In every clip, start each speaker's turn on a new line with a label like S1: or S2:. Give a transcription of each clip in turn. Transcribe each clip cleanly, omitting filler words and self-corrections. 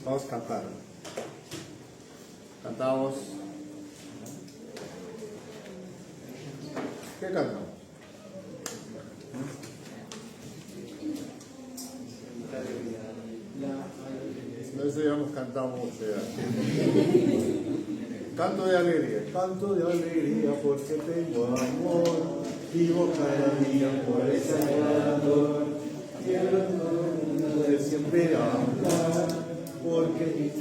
S1: Vamos a cantar. Cantamos. ¿Qué cantamos? No sé si hemos cantado mucho ya. Canto de alegría porque tengo amor, vivo cada día por el Salvador. Quiero de siempre hablar, porque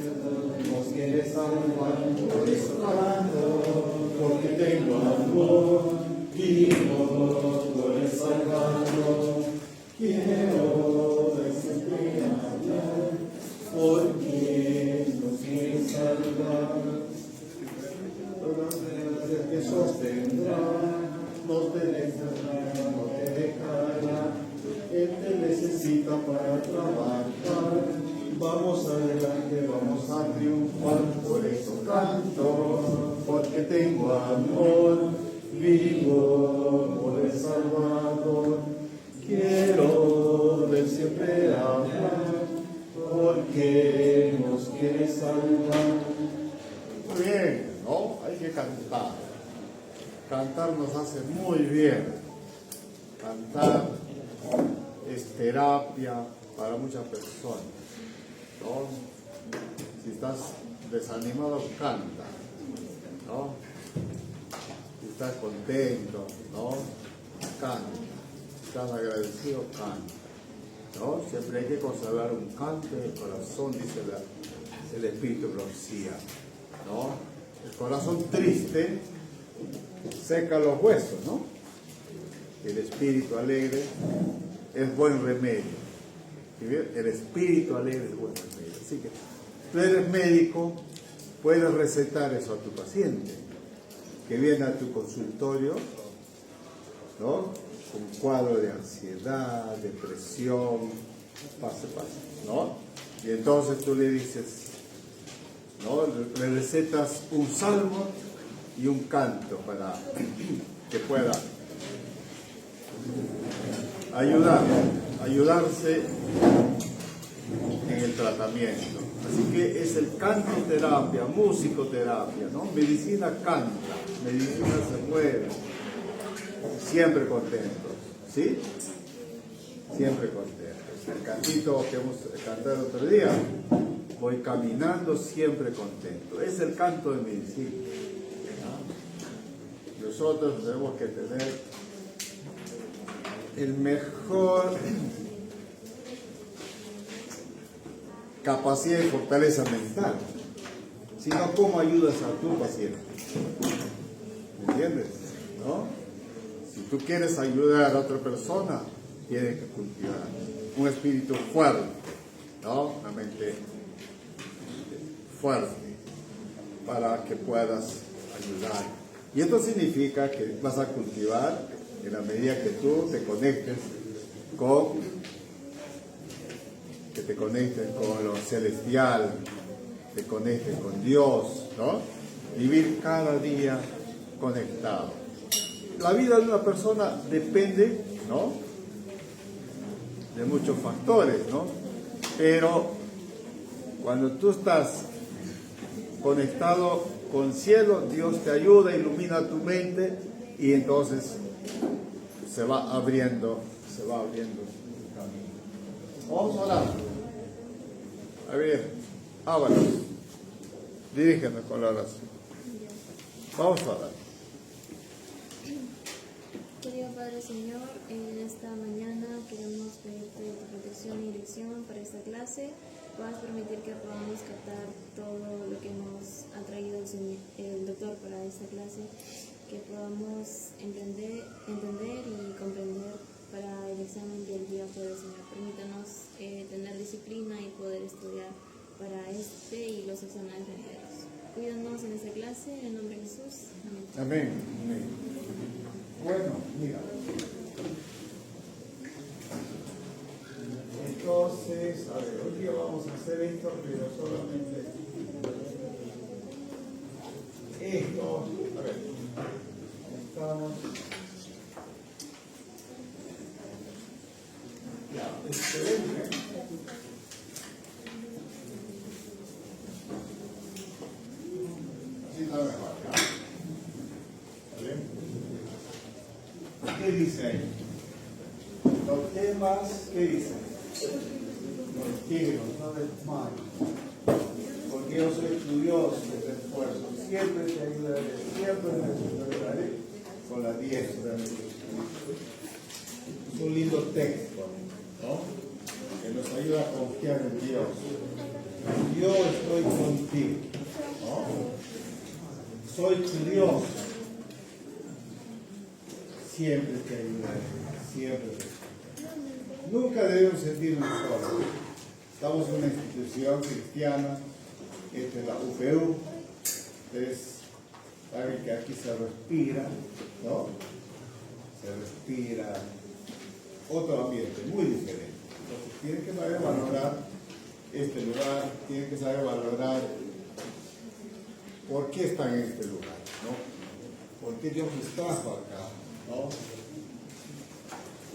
S1: nos quiere salvar, por eso canto, porque tengo amor, vivo por el Salvador. Quiero de siempre hablar, porque nos quiere salvar. Que sostendrá, no te dejará, no te dejará. Él te necesita para trabajar. Vamos adelante, vamos a triunfar. Por eso canto, porque tengo amor, vivo por el Salvador. Quiero ver siempre hablar, porque nos quiere salvar. Muy bien, ¿no? Hay que cantar. Cantar nos hace muy bien. Cantar es terapia para muchas personas, ¿no? Si estás desanimado, canta, ¿no? Si estás contento, ¿no? Canta. Si estás agradecido, canta, ¿no? Siempre hay que conservar un canto en el corazón, dice el Espíritu Rocía, ¿no? El corazón triste seca los huesos, ¿no? El espíritu alegre es buen remedio. El espíritu alegre es buen remedio. Así que tú eres médico, puedes recetar eso a tu paciente que viene a tu consultorio, ¿no? Con cuadro de ansiedad, depresión, pase, ¿no? Y entonces tú le dices, ¿no? Le recetas un salmo y un canto para que pueda ayudarse en el tratamiento. Así que es el cantoterapia, musicoterapia, ¿no? Medicina canta, medicina se mueve, siempre contentos, ¿sí? Siempre contentos. El cantito que hemos cantado el otro día, voy caminando siempre contento. Es el canto de medicina. Nosotros tenemos que tener el mejor capacidad de fortaleza mental. Si no, ¿cómo ayudas a tu paciente? ¿Me entiendes? ¿No? Si tú quieres ayudar a otra persona, tienes que cultivar un espíritu fuerte, ¿no? Una mente fuerte para que puedas ayudar. Y esto significa que vas a cultivar en la medida que tú te conectes con lo celestial, te conectes con Dios, ¿no? Vivir cada día conectado. La vida de una persona depende, ¿no? De muchos factores, ¿no? Pero cuando tú estás conectado con cielo, Dios te ayuda, ilumina tu mente y entonces se va abriendo el camino. Vamos a orar. A ver, Ábalos, dirígenos con la oración. Vamos a orar.
S2: Querido Padre Señor, en esta mañana queremos pedirte tu protección y dirección para esta clase. Puedas permitir que podamos captar todo lo que nos ha traído el doctor para esta clase, que podamos entender y comprender para el examen del día jueves, Señor. Permítanos tener disciplina y poder estudiar para este y los exámenes venideros. Cuídanos en esta clase, en el nombre de Jesús. Amén.
S1: Amén. Amén. Bueno, mira. Entonces, a ver, hoy día vamos a hacer esto, pero solamente esto. A ver, estamos. Ya, excelente. dice ahí? Los temas, ¿qué dice? Los tigres, no les malos. Porque yo soy tu Dios que te esfuerzo. Siempre te ayudaré, siempre me ayudaré con la diestra de mi Espíritu. Es un lindo texto, ¿no? Que nos ayuda a confiar en Dios. Yo estoy contigo, ¿no? Soy tu Dios. Siempre te ayudaré, siempre te ayudaré. Nunca debemos sentirnos solos. Estamos en una institución cristiana, esta es la UPU. Ustedes saben que aquí se respira, ¿no? Se respira otro ambiente muy diferente. Entonces tienen que saber valorar este lugar, tienen que saber valorar por qué están en este lugar, ¿no? ¿Por qué Dios los trajo acá? ¿No?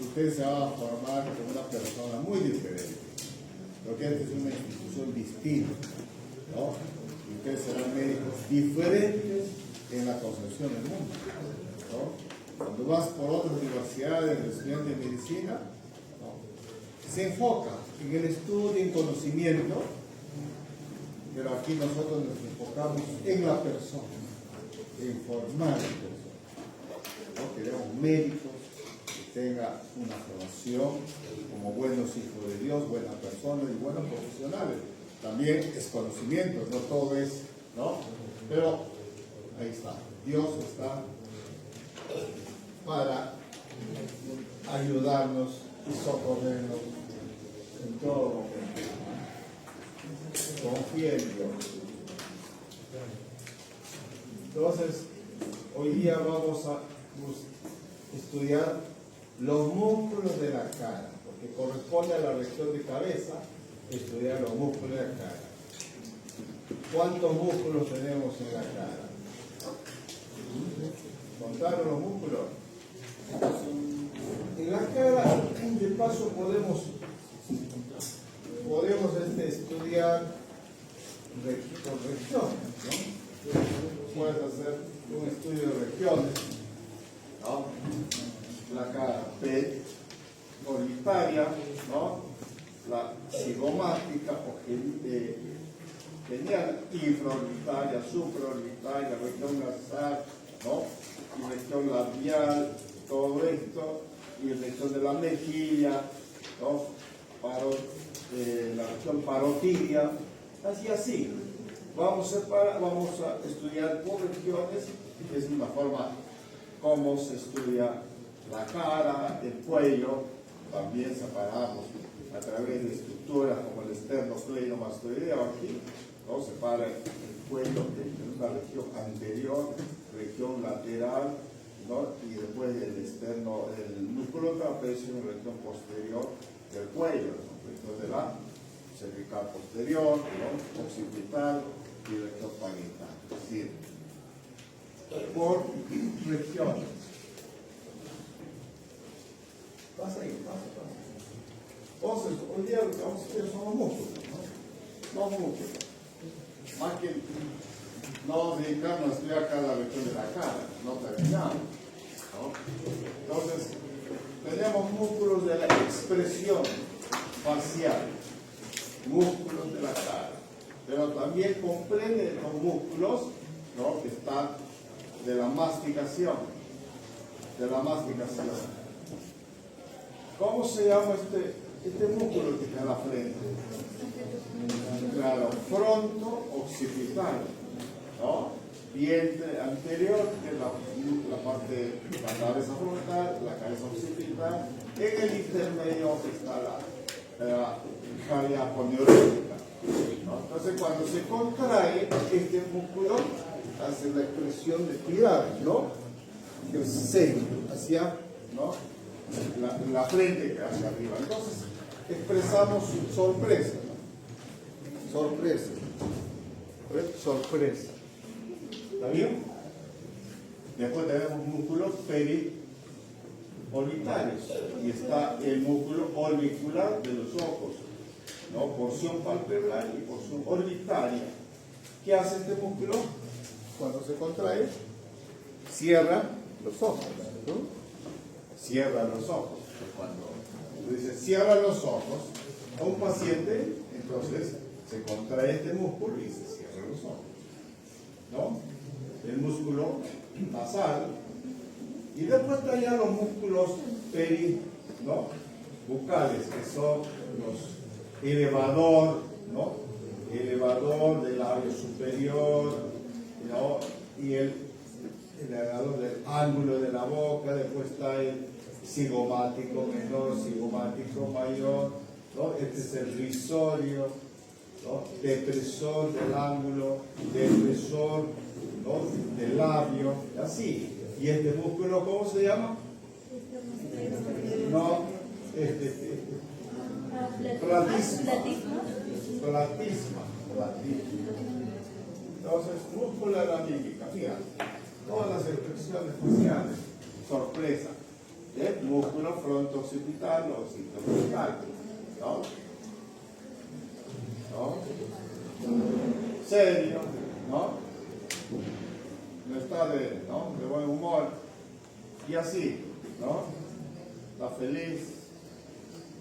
S1: Usted se va a formar como una persona muy diferente, porque esta es una institución distinta, ¿no? Y ustedes serán médicos diferentes en la concepción del mundo, ¿no? Cuando vas por otras universidades de estudiantes de medicina, ¿no? Se enfoca en el estudio, en conocimiento, pero aquí nosotros nos enfocamos en la persona, en formar a la persona. ¿No? Queremos médicos que tengan una formación como buenos hijos de Dios, buenas personas y buenos profesionales. También es conocimiento, no todo es, ¿no? Pero ahí está, Dios está para ayudarnos y socorrernos en todo momento. Confía en Dios. Entonces, hoy día vamos a estudiar los músculos de la cara, porque corresponde a la región de cabeza estudiar los músculos de la cara. ¿Cuántos músculos tenemos en la cara? ¿Contaron los músculos? En la cara, de paso, podemos estudiar por regiones, ¿no? Puedes hacer un estudio de regiones, ¿no? La cara orbitaria, ¿no? La cigomática o genial, infraorbitaria, supraorbitaria, región nasal, ¿no? Y región labial, todo esto, y región de la mejilla, ¿no? La región parotidia, así. Vamos a estudiar por regiones, que es una forma como se estudia la cara, el cuello, también separamos a través de estructuras como el esternocleidomastoideo aquí, ¿no? Separa el cuello en una región anterior, región lateral, ¿no? Y después el músculo trapecio en la región posterior del cuello, ¿no? Región de la cervical posterior, ¿no? Occipital y región parietal. Es decir, por regiones. Pasa. Entonces, hoy día lo que vamos a hacer son los músculos, ¿no? Los músculos. Más que no dedicarnos a estudiar acá la región de la cara, no terminamos, ¿no? Entonces, tenemos músculos de la expresión facial, músculos de la cara, pero también comprende los músculos, ¿no? Que están de la masticación, ¿Cómo se llama este músculo que está en la frente? Claro, fronto-occipital, ¿no? Vientre anterior, que es la parte de la cabeza frontal, la cabeza occipital. En el intermedio está la cavidad aponeurótica, ¿no? Entonces, cuando se contrae este músculo, hace la expresión de tirar, ¿no? El seno hacia, ¿no? La frente hacia arriba. Entonces, expresamos sorpresa, ¿no? Sorpresa. Sorpresa. ¿Está bien? Después tenemos músculos periorbitarios y está el músculo orbicular de los ojos, ¿no? Porción palpebral y porción orbitaria. ¿Qué hace este músculo? Cuando se contrae, cierra los ojos, ¿no? cierra los ojos. Cuando tú dices cierra los ojos a un paciente, entonces se contrae este músculo y se cierra los ojos, ¿no? El músculo nasal. Y después están ya los músculos ¿no? bucales, que son los elevador, ¿no? Elevador del labio superior, ¿no? Y el elevador del ángulo de la boca. Después está el cigomático menor, cigomático mayor, ¿no? Este es el risorio, ¿no? Depresor del ángulo, depresor, ¿no? del labio, así. ¿Y este músculo cómo se llama? No, platisma. Entonces, músculo de la mímica, fíjate, todas las expresiones faciales, sorpresa, el músculo fronto-occipital o occipital, ¿no? Serio, ¿no? No está de buen humor, y así, ¿no? Está feliz,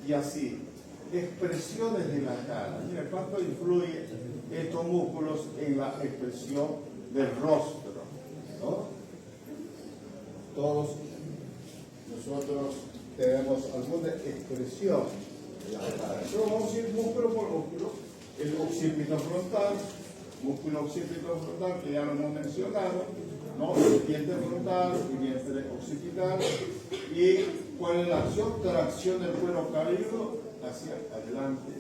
S1: y así. Expresiones de la cara. Mira cuánto influye estos músculos en la expresión del rostro, ¿no? Todos nosotros tenemos alguna expresión de la cara. Pero vamos a ir músculo por músculo. El occipito frontal, músculo occipito frontal que ya lo hemos mencionado, ¿no? El diente frontal, el diente occipital. ¿Y cuál es la acción? Tracción del cuero cabelludo hacia adelante,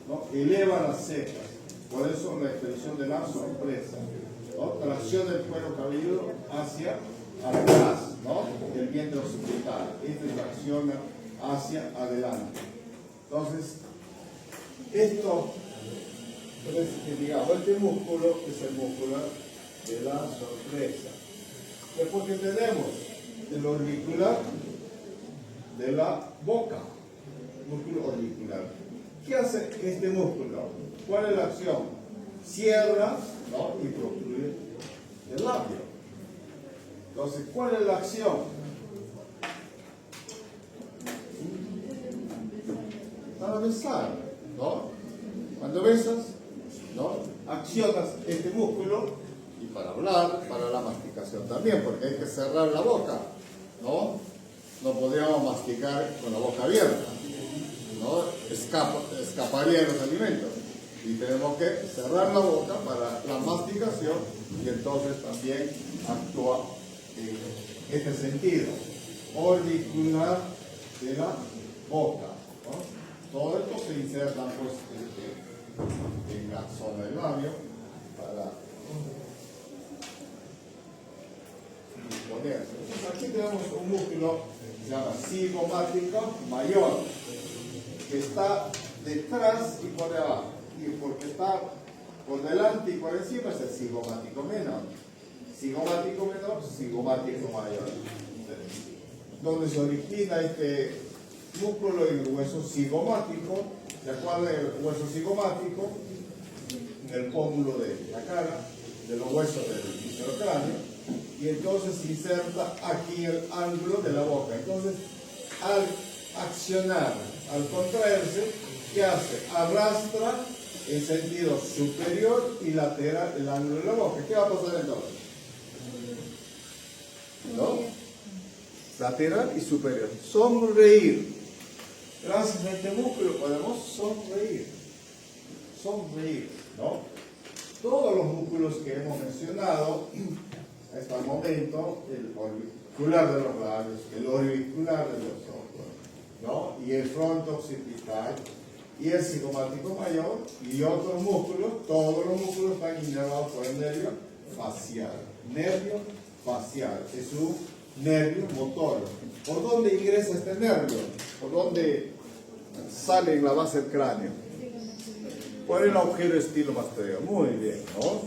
S1: ¿no? Eleva las cejas, por eso la expresión de la sorpresa, ¿no? Tracción del cuero cabelludo hacia atrás, ¿no? El vientre occipital, este tracciona hacia adelante. Entonces, esto, digamos, este músculo es el músculo de la sorpresa. Después que tenemos el auricular de la boca, músculo auricular. ¿Qué hace este músculo? ¿Cuál es la acción? Cierra, ¿no? y protruye el labio. Entonces, ¿cuál es la acción? Para besar, ¿no? Cuando besas, ¿no? Accionas este músculo, y para hablar, para la masticación también, porque hay que cerrar la boca, ¿no? No podríamos masticar con la boca abierta, ¿no? Escaparían los alimentos. Y tenemos que cerrar la boca para la masticación, y entonces también actúa en este sentido. Auricular de la boca, ¿no? Todo esto se inserta pues, en la zona del labio para ponerse. Entonces aquí tenemos un músculo que se llama cigomático mayor, que está detrás y por debajo, y porque está por delante y por encima es el cigomático menor. Cigomático menor, cigomático mayor. Donde se origina este músculo en el hueso cigomático, ¿se acuerdan del hueso cigomático? En el pómulo de la cara, de los huesos del microcráneo, y entonces se inserta aquí el ángulo de la boca. Entonces, al accionar, al contraerse, ¿qué hace? Arrastra en sentido superior y lateral el ángulo de la boca. ¿Qué va a pasar entonces? ¿No? Lateral y superior. Sonreír. Gracias a este músculo podemos sonreír. Sonreír, ¿no? Todos los músculos que hemos mencionado hasta el momento, el auricular de los labios, el auricular de los ojos, ¿no? Y el fronto occipital, y el cigomático mayor, y otros músculos, todos los músculos están inervados por el nervio facial. Nervio facial es un nervio motor. ¿Por dónde ingresa este nervio? ¿Por dónde sale en la base del cráneo? Por el agujero estilomastoideo. Muy bien, ¿no?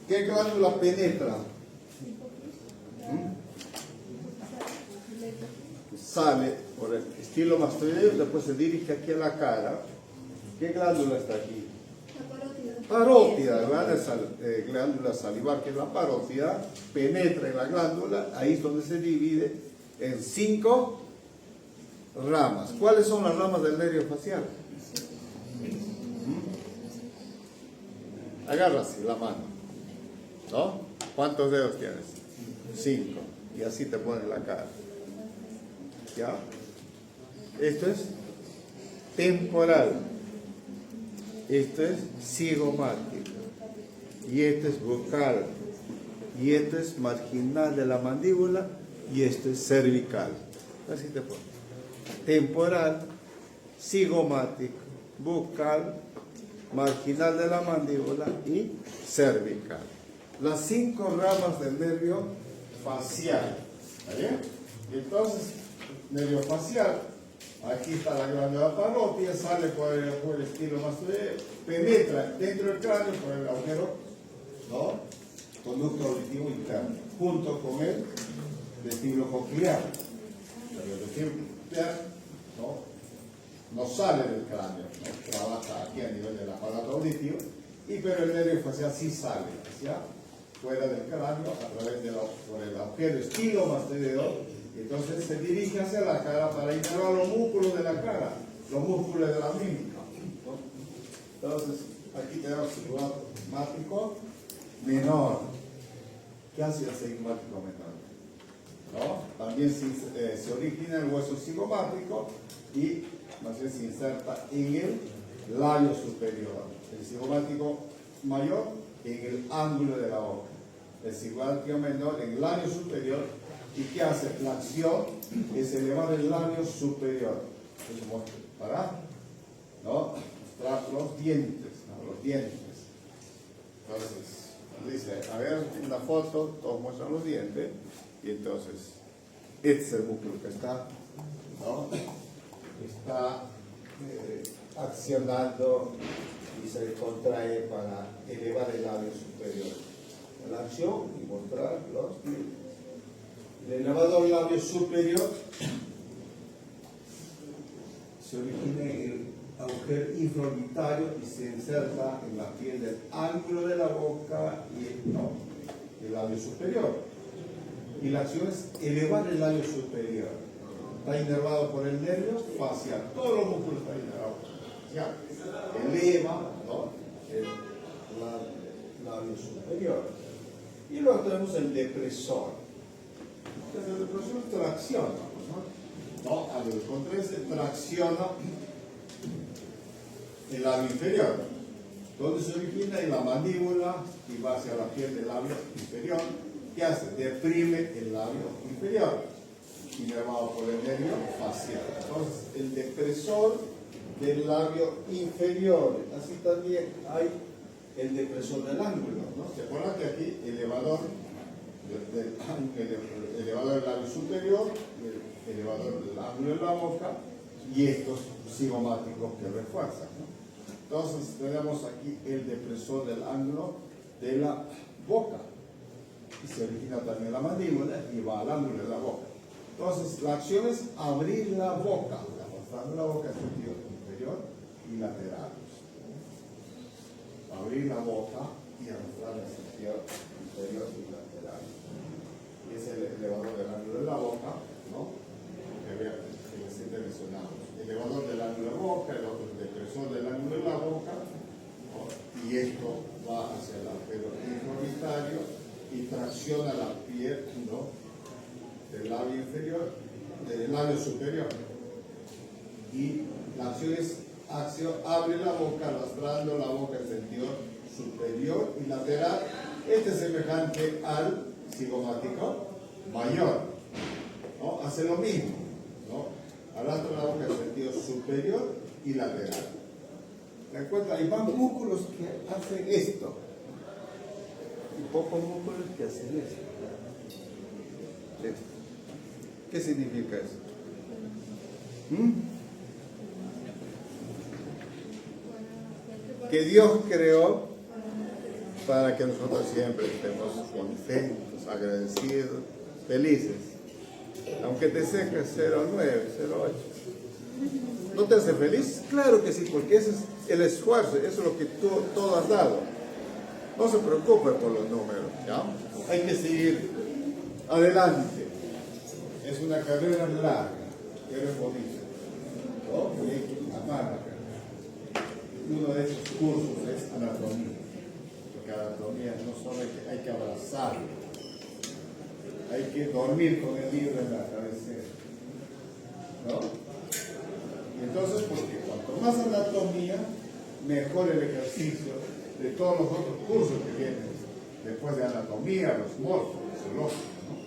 S1: ¿Qué glándula penetra? Sale por el estilomastoideo, después se dirige aquí a la cara. ¿Qué glándula está aquí? Parótida, glándula salivar, que es la parótida, penetra en la glándula, ahí es donde se divide en 5 ramas. ¿Cuáles son las ramas del nervio facial? Agarra así la mano, ¿no? ¿Cuántos dedos tienes? 5. Y así te pones la cara. ¿Ya? Esto es temporal. Esto es cigomático. Y esto es bucal. Y esto es marginal de la mandíbula. Y esto es cervical. Así te pones. Temporal, cigomático, bucal, marginal de la mandíbula y cervical. Las 5 ramas del nervio facial. ¿Está bien? Entonces, nervio facial, aquí está la glándula parótida, sale por el estilo más penetra dentro del cráneo por el agujero, ¿no? Conducto auditivo interno, junto con el vestíbulo coclear. El vestíbulo coclear, no sale del cráneo, ¿no? Trabaja aquí a nivel del aparato auditivo, pero el nervio facial sí sale hacia fuera del cráneo a través por el agujero estilomastoideo. Entonces se dirige hacia la cara para innervar los músculos de la cara, los músculos de la mímica. Entonces, aquí tenemos el sigmático menor. ¿Qué hace el sigmático menor? ¿No? También se origina el hueso cigomático y más bien se inserta en el labio superior. El cigomático mayor en el ángulo de la boca. El cigomático menor en el labio superior. ¿Y qué hace? La acción es elevar el labio superior. Entonces, para mostrar los dientes, ¿no? Los dientes. Entonces, dice, a ver, en la foto todos muestran los dientes. Y entonces, este es el músculo que está, ¿no? Está accionando y se contrae para elevar el labio superior. La acción y mostrar los dientes. El elevador labio superior se origina en el agujero infraorbitario y se inserta en la piel del ángulo de la boca y el labio superior. Y la acción es elevar el labio superior. Está inervado por el nervio facial. Todos los músculos están inervados. Ya. Eleva, ¿no? El labio superior. Y luego tenemos el depresor. El depresor tracciona, ¿no? A los contrarios tracciona el labio inferior, donde se origina en la mandíbula y va hacia la piel del labio inferior. ¿Qué hace? Deprime el labio inferior, inervado por el nervio facial. Entonces, el depresor del labio inferior. Así también hay el depresor del ángulo, ¿no? ¿Se acuerdan que aquí el elevador el elevador del labio superior, el elevador del ángulo de la boca y estos cigomáticos que refuerzan, ¿no? Entonces tenemos aquí el depresor del ángulo de la boca y se origina también la mandíbula y va al ángulo de la boca. Entonces la acción es abrir la boca, mostrando la boca en sentido inferior y lateral. Abrir la boca y arrastrar en sentido inferior y lateral. Y es el elevador del ángulo de la boca, ¿no? Que recién mencionamos. El elevador del ángulo de la boca, el otro el depresor del ángulo de la boca, ¿no? Y esto va hacia el agujero infraorbitario y tracciona la piel, ¿no? Del labio inferior, del labio superior. Y la acción es abre la boca, arrastrando la boca en sentido superior y lateral. Este es semejante al cigomático mayor, ¿no? Hace lo mismo, ¿no? Arrastra la boca en sentido superior y lateral. ¿Te acuerdas? Hay más músculos que hacen esto y pocos músculos que hacen esto. ¿Qué significa eso? Que Dios creó para que nosotros siempre estemos contentos, agradecidos, felices. Aunque te seques 0,9, 0,8. ¿No te hace feliz? Claro que sí, porque ese es el esfuerzo, eso es lo que tú todo has dado. No se preocupe por los números, ¿ya? Hay que seguir adelante. Es una carrera larga, que es bonita. ¿no? Y hay que amar la carrera. Uno de esos cursos es anatomía, porque anatomía no solo hay que abrazarlo, hay que dormir con el libro en la cabecera, ¿no? Y entonces, porque cuanto más anatomía, mejor el ejercicio de todos los otros cursos que vienen después de anatomía, los morfos, los zoológicos, ¿no?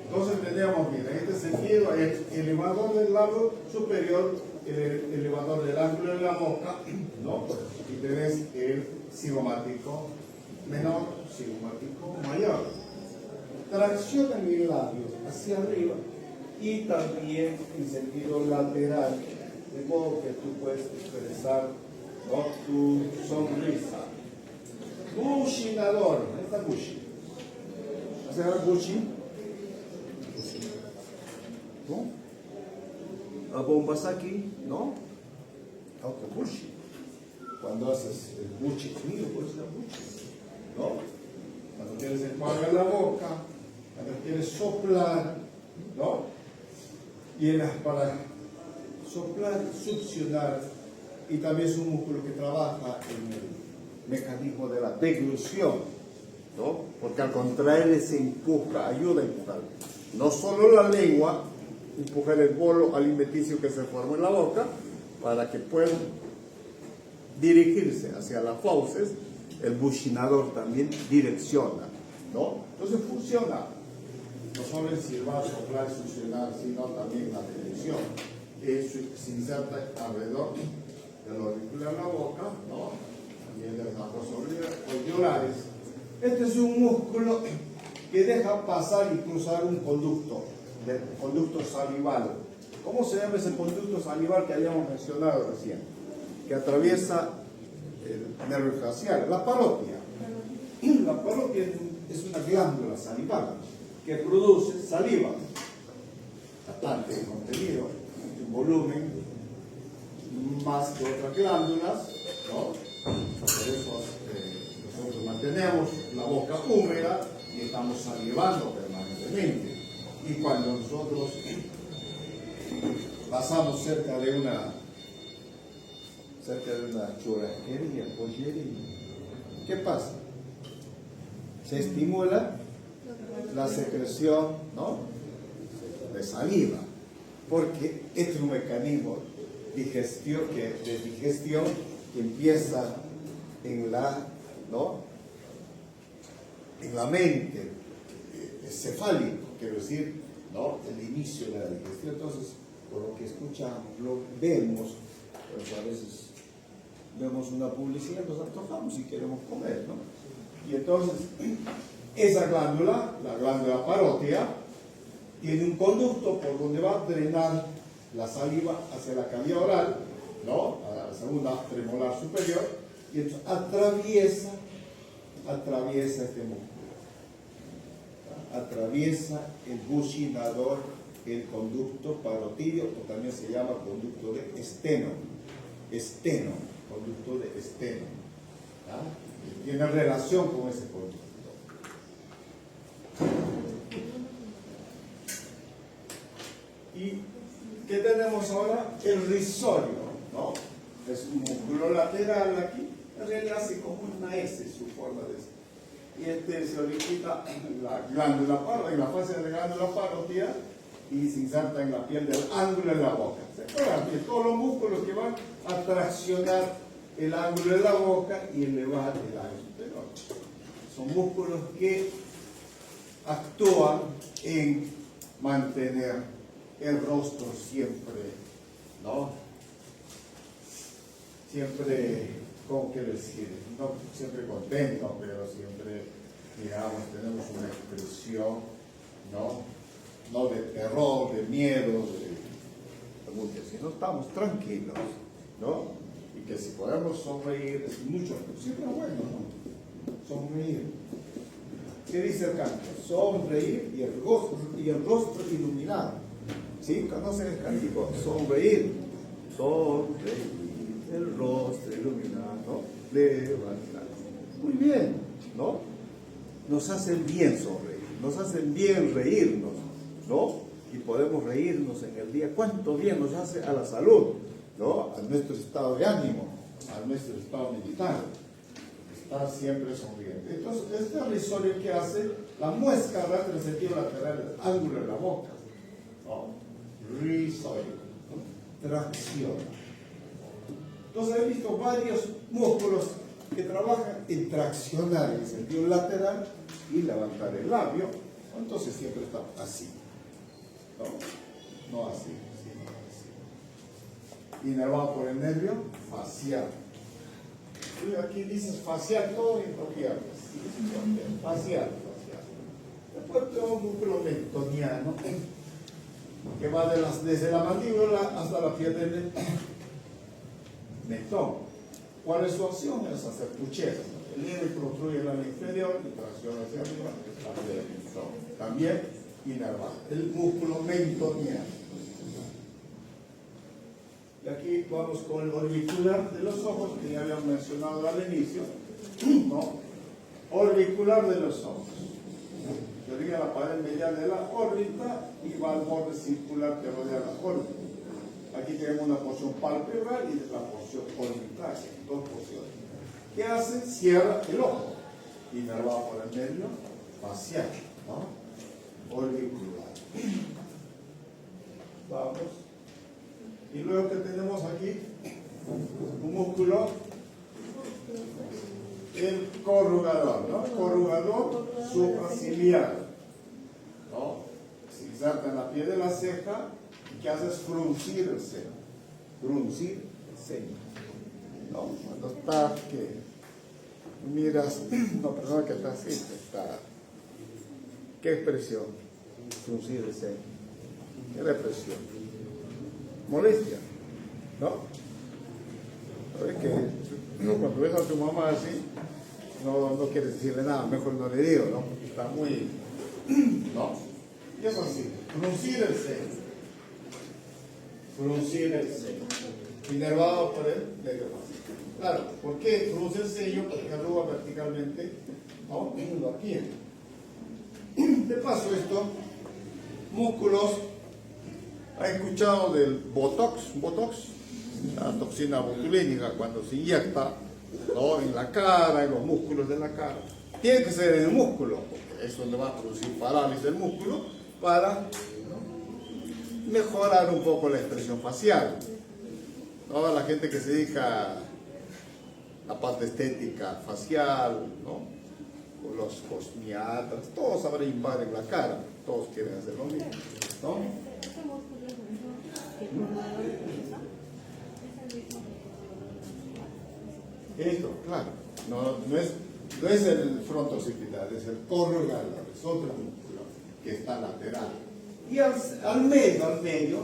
S1: Entonces teníamos, mira, en este sentido, el elevador del labio superior, el elevador del ángulo de la boca, ¿no? Y tenés el cigomático menor, cigomático mayor. Tracciona el labio hacia arriba y también en sentido lateral, de modo que tú puedes expresar, ¿no?, tu sonrisa. Bushinador, ahí está Bushi. ¿Hace ahora Bushi? ¿No? La bomba está aquí, ¿no? Autobushi. Cuando haces el Bushi frío, puedes hacer Bushi, ¿no? Cuando tienes el cuadro en la boca, cuando quieres soplar, ¿no? Y para soplar, succionar, y también es un músculo que trabaja en el mecanismo de la deglución, ¿no? Porque al contraer se empuja, ayuda a empujar. No solo la lengua, empujar el bolo alimenticio que se forma en la boca, para que puedan dirigirse hacia las fauces, el buchinador también direcciona, ¿no? Entonces funciona, no solo en silbar, soplar, succionar, sino también la dirección. Se inserta alrededor del auricular de la boca, ¿no? También de las alveolares. Este es un músculo que deja pasar y cruzar un conducto salival. ¿Cómo se llama ese conducto salival que habíamos mencionado recién? Que atraviesa el nervio facial, la parotia. La parotia es una glándula salival que produce saliva, bastante contenido, un volumen más que otras glándulas, ¿no? Por eso nosotros mantenemos la boca húmeda y estamos salivando permanentemente. Y cuando nosotros pasamos cerca de una churrasquería, pollería, ¿qué pasa? Se estimula la secreción, ¿no?, de saliva, porque este es un mecanismo de digestión que empieza en la, ¿no?, en la mente, cefálico, quiero decir, ¿no?, el inicio de la digestión. Entonces, por lo que escuchamos, lo vemos, pues a veces vemos una publicidad, nos antojamos y queremos comer, ¿no? Y entonces, esa glándula, la glándula parótea, tiene un conducto por donde va a drenar la saliva hacia la cavidad oral, ¿no?, a la segunda premolar superior, y entonces atraviesa este músculo. Atraviesa el buchinador, el conducto parotídeo, o también se llama conducto de esteno, conducto de esteno, ¿ah? Tiene relación con ese conducto. ¿Y qué tenemos ahora? El rizorio, ¿no? Es un músculo lateral aquí, en realidad hace como una S su forma de ser. Y se origina en la glándula parotia, en la fase de la glándula parotia, y se inserta en la piel del ángulo de la boca. ¿Se acuerdan? Que todos los músculos que van a traccionar el ángulo de la boca y elevar el ángulo superior. Son músculos que actúan en mantener el rostro siempre, ¿no?, siempre, ¿cómo quiero decir? No siempre contento, pero siempre, digamos, tenemos una expresión, no de terror, de miedo, sino estamos tranquilos, ¿no? Y que si podemos sonreír es mucho, siempre es bueno, ¿no? Sonreír. ¿Qué dice el canto? Sonreír y el rostro iluminado. ¿Sí? ¿Conocen el cántico? Sonreír, el rostro iluminado, levantar. Muy bien, ¿no? Nos hacen bien sonreír, nos hacen bien reírnos, ¿no? Y podemos reírnos en el día. ¿Cuánto bien nos hace a la salud? ¿no? A nuestro estado de ánimo, a nuestro estado militar. Estar siempre sonriente. Entonces, este risorio que hace, la muesca da el sentido lateral, el ángulo de la boca. ¿No? Risorio, ¿no? Tracciona. Entonces, he visto varios músculos que trabajan en traccionar en sentido lateral y levantar el labio. Entonces, siempre está así. No así, sino así. Inervado por el nervio facial. Aquí dices facial, todo y no pierdes. Facial. Después tenemos un músculo mentoniano que va desde la mandíbula hasta la piel del mentón. ¿Cuál es su acción? Es hacer pucheras. El nervio construye el ala inferior y tracciona hacia arriba la piel del mentón. También inervado. El músculo mentoniano. Y aquí vamos con el orbicular de los ojos, que ya habíamos mencionado al inicio, ¿no? Orbicular de los ojos. Sería la pared medial de la órbita y va al borde circular que rodea la órbita. Aquí tenemos una porción palpebral y la porción orbital, dos porciones. ¿Qué hace? Cierra el ojo, inervado por el nervio facial, ¿no? Orbicular. Vamos. Y luego que tenemos aquí un músculo, el corrugador, ¿no? Corrugador supraciliar, ¿no? Se inserta en la piel de la ceja y que hace es fruncir el ceño. Fruncir el ceño, ¿no? Cuando está que miras una persona que está así, está. ¿Qué expresión? Fruncir el ceño. ¿Qué expresión? Molestia, ¿no? ¿Sabes que cuando ves a tu mamá así, no quieres decirle nada, mejor no le digo, ¿no? Porque está muy, ¿no? Y es así, fruncir el ceño. Fruncir el ceño. Inervado por el nervio facial. Claro, ¿por qué fruncir el ceño? Porque arruga verticalmente, ¿no? Viendo aquí. De paso esto, músculos. ¿Ha escuchado del Botox? La toxina botulínica cuando se inyecta, ¿no? En la cara, en los músculos de la cara. Tiene que ser en el músculo, porque eso le va a producir parálisis del músculo para, ¿no? Mejorar un poco la expresión facial. Toda la gente que se dedica a la parte estética facial, ¿no? Los cosmiatras, todos ahora invaden la cara, todos quieren hacer lo mismo, ¿no? Esto, claro, no es el frontooccipital, es el corrugador, es otro músculo que está lateral. Y al medio,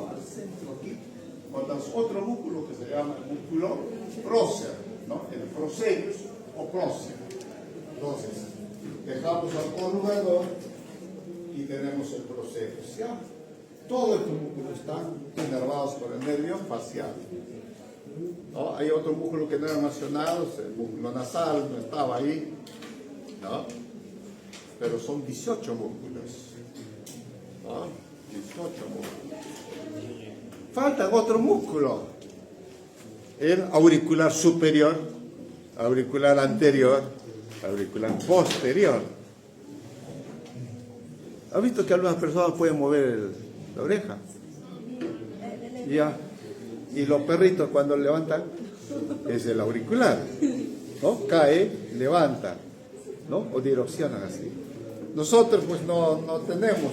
S1: al centro aquí, otro músculo que se llama el músculo prócer, ¿no? El procerus o prócer. Entonces, dejamos al corrugador y tenemos el procerus, ¿ya? Todo estos músculos están inervados por el nervio facial, ¿no? Hay otro músculo que no era mencionado, el músculo nasal, no estaba ahí, ¿no? Pero son 18 músculos, ¿no? 18 músculos. Falta otro músculo, el auricular superior, auricular anterior, auricular posterior. ¿Has visto que algunas personas pueden mover la oreja? Ya. Y los perritos cuando levantan es el auricular, ¿no? Cae, levanta, ¿no? O direccionan así. Nosotros pues no tenemos,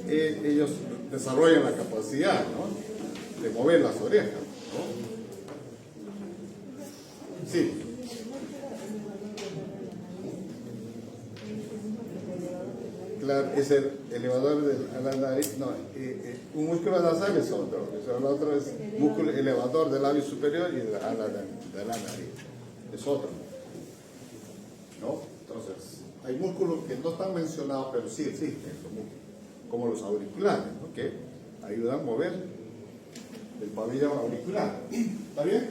S1: ellos desarrollan la capacidad, ¿no? De mover las orejas, ¿no? Sí. Claro, es el elevador de la nariz, no, un músculo nasal es otro, el otro es músculo elevador del labio superior y de la nariz, es otro, ¿no? Entonces, hay músculos que no están mencionados, pero sí existen, como los auriculares, ¿no? Que ayudan a mover el pabellón auricular, ¿está bien?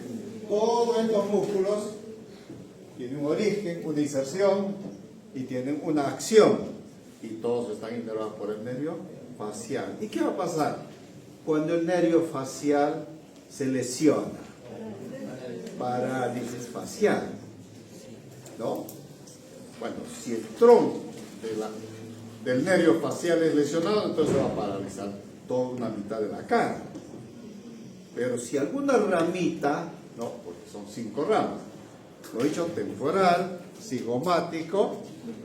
S1: Todos estos músculos tienen un origen, una inserción y tienen una acción. Y todos están inervados por el nervio facial. ¿Y qué va a pasar cuando el nervio facial se lesiona? parálisis facial, ¿no? Bueno, si el tronco del nervio facial es lesionado, entonces se va a paralizar toda una mitad de la cara. Pero si alguna ramita, no, porque son 5 ramas, lo he dicho, temporal, cigomático,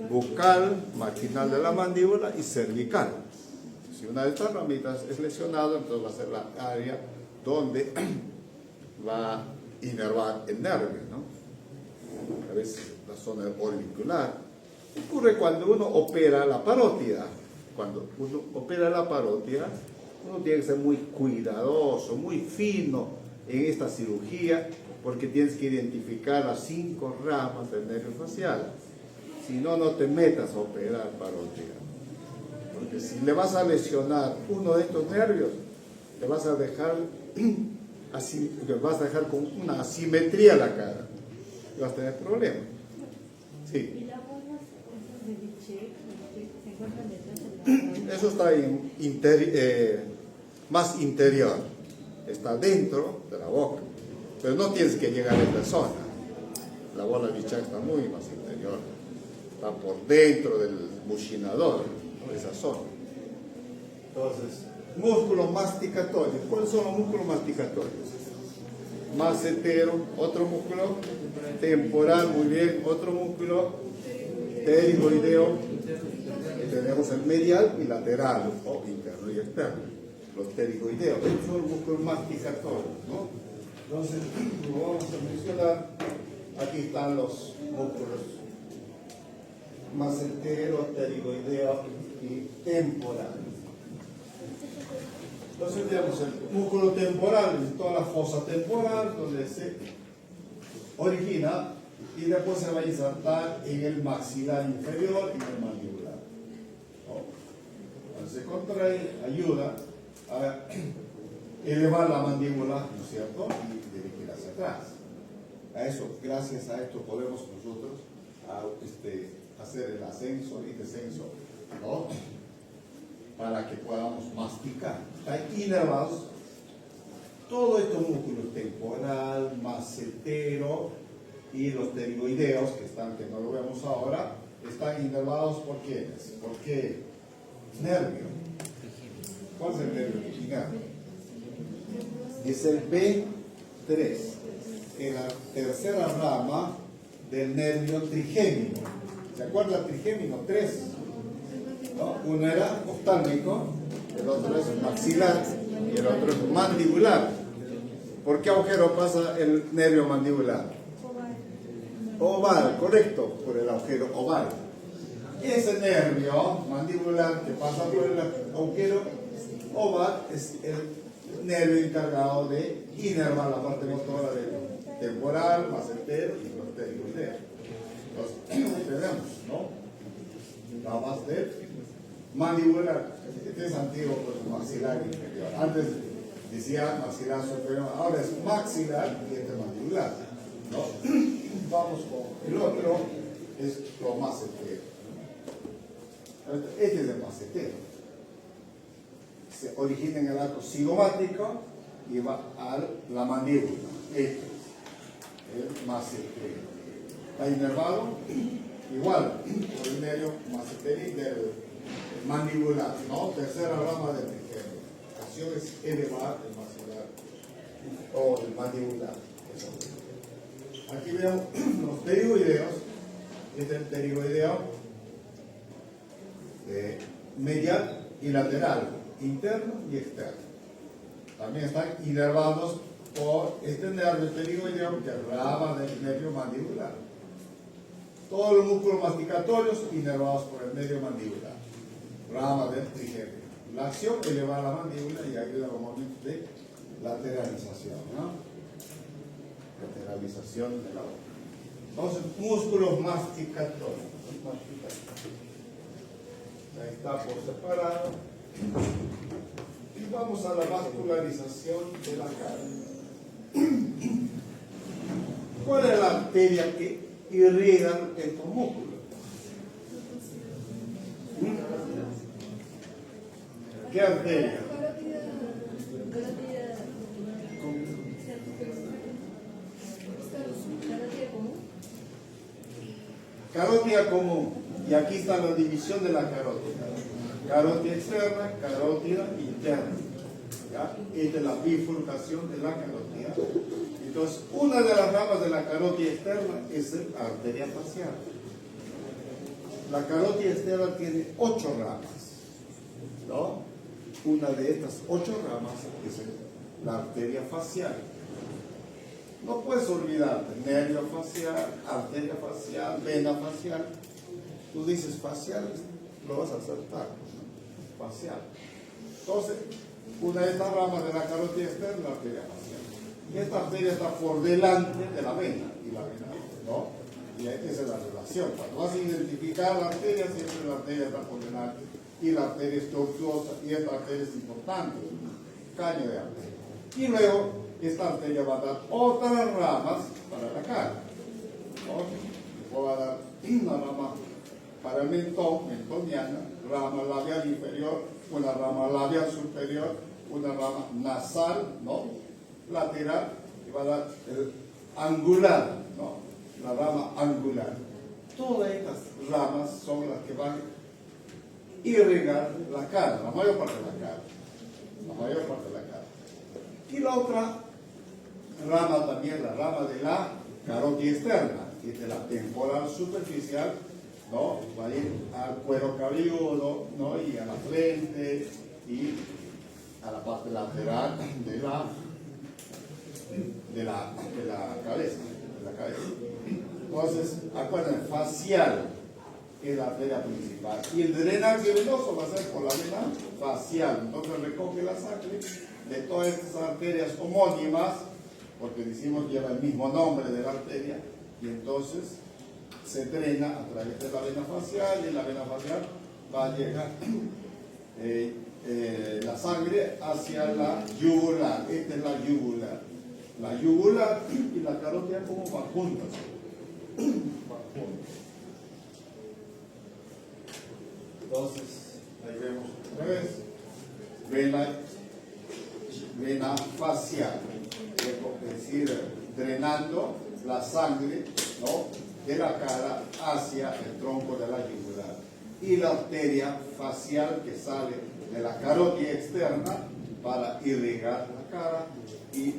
S1: bucal, maquinal de la mandíbula y cervical. Si una de estas ramitas es lesionada, entonces va a ser la área donde va a inervar el nervio, ¿no? A veces la zona orbicular. Ocurre cuando uno opera la parótida. Cuando uno opera la parótida, uno tiene que ser muy cuidadoso, muy fino en esta cirugía, porque tienes que identificar las 5 ramas del nervio facial. Si no, no te metas a operar parótida. Porque si le vas a lesionar uno de estos nervios, te vas a dejar así, vas a dejar con una asimetría la cara. Y vas a tener problemas. Sí.
S3: ¿Y las bolas de Vichy se encuentran detrás de la...
S1: Eso está más interior. Está dentro de la boca. Pero no tienes que llegar a esta zona. La bola de Bichat está muy más interior. Está por dentro del buchinador, ¿no? Esa zona. Entonces, músculos masticatorios. ¿Cuáles son los músculos masticatorios? Macetero, otro músculo. Temporal, muy bien, otro músculo. Pterigoideo. Tenemos el medial y lateral, o interno y externo. Los pterigoideos, estos son los músculos masticatorios, ¿no? Entonces, lo vamos a mencionar. Aquí están los músculos macetero, pterigoideo y temporal. Entonces tenemos el músculo temporal, toda la fosa temporal, donde se origina y después se va a insertar en el maxilar inferior y en el mandibular. ¿No? Cuando se contrae, ayuda a elevar la mandíbula, ¿no es cierto? Y dirigir hacia atrás. A eso, gracias a esto podemos nosotros hacer el ascenso y descenso, ¿no? Para que podamos masticar. Están inervados todos estos músculos, temporal, macetero y los pterigoideos, que no lo vemos ahora, están inervados ¿por quiénes? ¿Por qué nervio? ¿Cuál es el nervio que inerva? Es el B3, en la tercera rama del nervio trigémino. ¿Se acuerdan trigémino? 3. ¿No? Uno era oftálmico, el otro es maxilar y el otro es mandibular. ¿Por qué agujero pasa el nervio mandibular? Oval, correcto, por el agujero oval. Ese nervio mandibular que pasa por el agujero oval es el nervio encargado de inervar la parte motora del temporal, macetero y los pterigoideos. Entonces, tenemos, ¿no? Ramas de mandibular. Este es antiguo, pues maxilar inferior. Antes decía maxilar superior, ahora es maxilar y este mandibular, ¿no? Vamos con el otro, es lo macetero. Este es el macetero. Se origina en el arco cigomático y va a la mandíbula. Este es el macetero. Está inervado igual por el nervio macetero del mandibular, ¿no? Tercera rama del trigémino. La acción es elevar el maxilar o el mandibular. Aquí vemos los pterigoideos. Este es el pterigoideo medial y lateral, interno y externo. También están inervados por este nervio pterigoideo que rama del nervio mandibular. Todos los músculos masticatorios inervados por el nervio mandibular, rama del trigémino. La acción eleva la mandíbula y ayuda a los momentos de lateralización, ¿no? Lateralización de la boca. Entonces, músculos masticatorios. Ahí está por separado. Y vamos a la vascularización de la cara. ¿Cuál es la arteria que irriga estos músculos? ¿Qué arteria? Carótida común. Y aquí está la división de la carótida. Carótida externa, carótida interna. ¿Ya? Esta es la bifurcación de la carótida. Entonces, una de las ramas de la carótida externa es la arteria facial. La carótida externa tiene 8 ramas, ¿no? Una de estas 8 ramas es la arteria facial. No puedes olvidarte, nervio facial, arteria facial, vena facial. Tú dices facial, lo vas a acertar, ¿no? Facial. Entonces, una de estas ramas de la carótida externa es la arteria facial. Y esta arteria está por delante de la vena, y la vena, ¿no? Y esa es la relación. Cuando vas a identificar la arteria, siempre la arteria está por delante. Y la arteria es tortuosa, y esta arteria es importante. Caño de arteria. Y luego, esta arteria va a dar otras ramas para la cara, ¿no? Va a dar una rama para el mentón, mentoniana, rama labial inferior, una rama labial superior, una rama nasal, ¿no? Lateral, y va a dar el angular, ¿no? La rama angular. Todas estas ramas son las que van a irrigar la cara, la mayor parte de la cara. La mayor parte de la cara. Y la otra rama también, la rama de la carótida externa, que es de la temporal superficial, ¿no? Va a ir al cuero cabelludo, ¿no? Y a la frente y a la parte lateral de la cabeza. Entonces, acuérdense, facial es la arteria principal. Y el drenaje venoso va a ser por la vena facial. Entonces recoge la sangre de todas estas arterias homónimas, porque decimos lleva el mismo nombre de la arteria, y entonces se drena a través de la vena facial, y en la vena facial va a llegar la sangre hacia la yugular. Esta es la yugular. La yugular y la carótida como van juntas. Entonces, ahí vemos otra vez. Vena facial, es decir, drenando la sangre, ¿no? De la cara hacia el tronco de la yugular. Y la arteria facial que sale de la carótida externa para irrigar la cara, y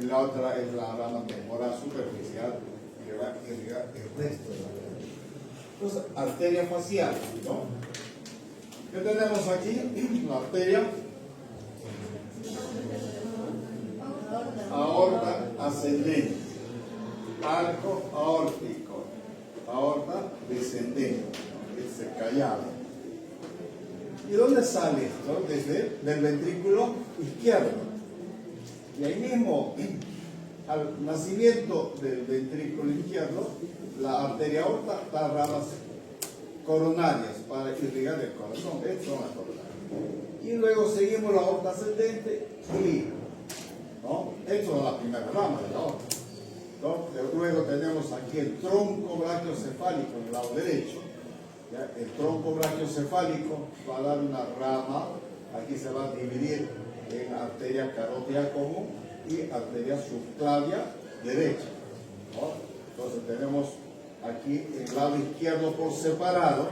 S1: la otra es la rama temporal superficial que va a irrigar el resto de la cara. Entonces, arteria facial, ¿no? ¿Qué tenemos aquí? La arteria aorta ascendente, arco aórtico, aorta descendente, es callado. ¿Y dónde sale esto? Desde el ventrículo izquierdo. Y ahí mismo, al nacimiento del ventrículo izquierdo, la arteria aorta da ramas coronarias para irrigar el corazón. Estas son las coronarias. Y luego seguimos la aorta ascendente y, ¿no? Esto es la primera rama de la aorta, ¿no? Luego tenemos aquí el tronco brachiocefálico en el lado derecho. ¿Ya? El tronco brachiocefálico va a dar una rama, aquí se va a dividir en arteria carótida común y arteria subclavia derecha, ¿no? Entonces tenemos aquí el lado izquierdo por separado,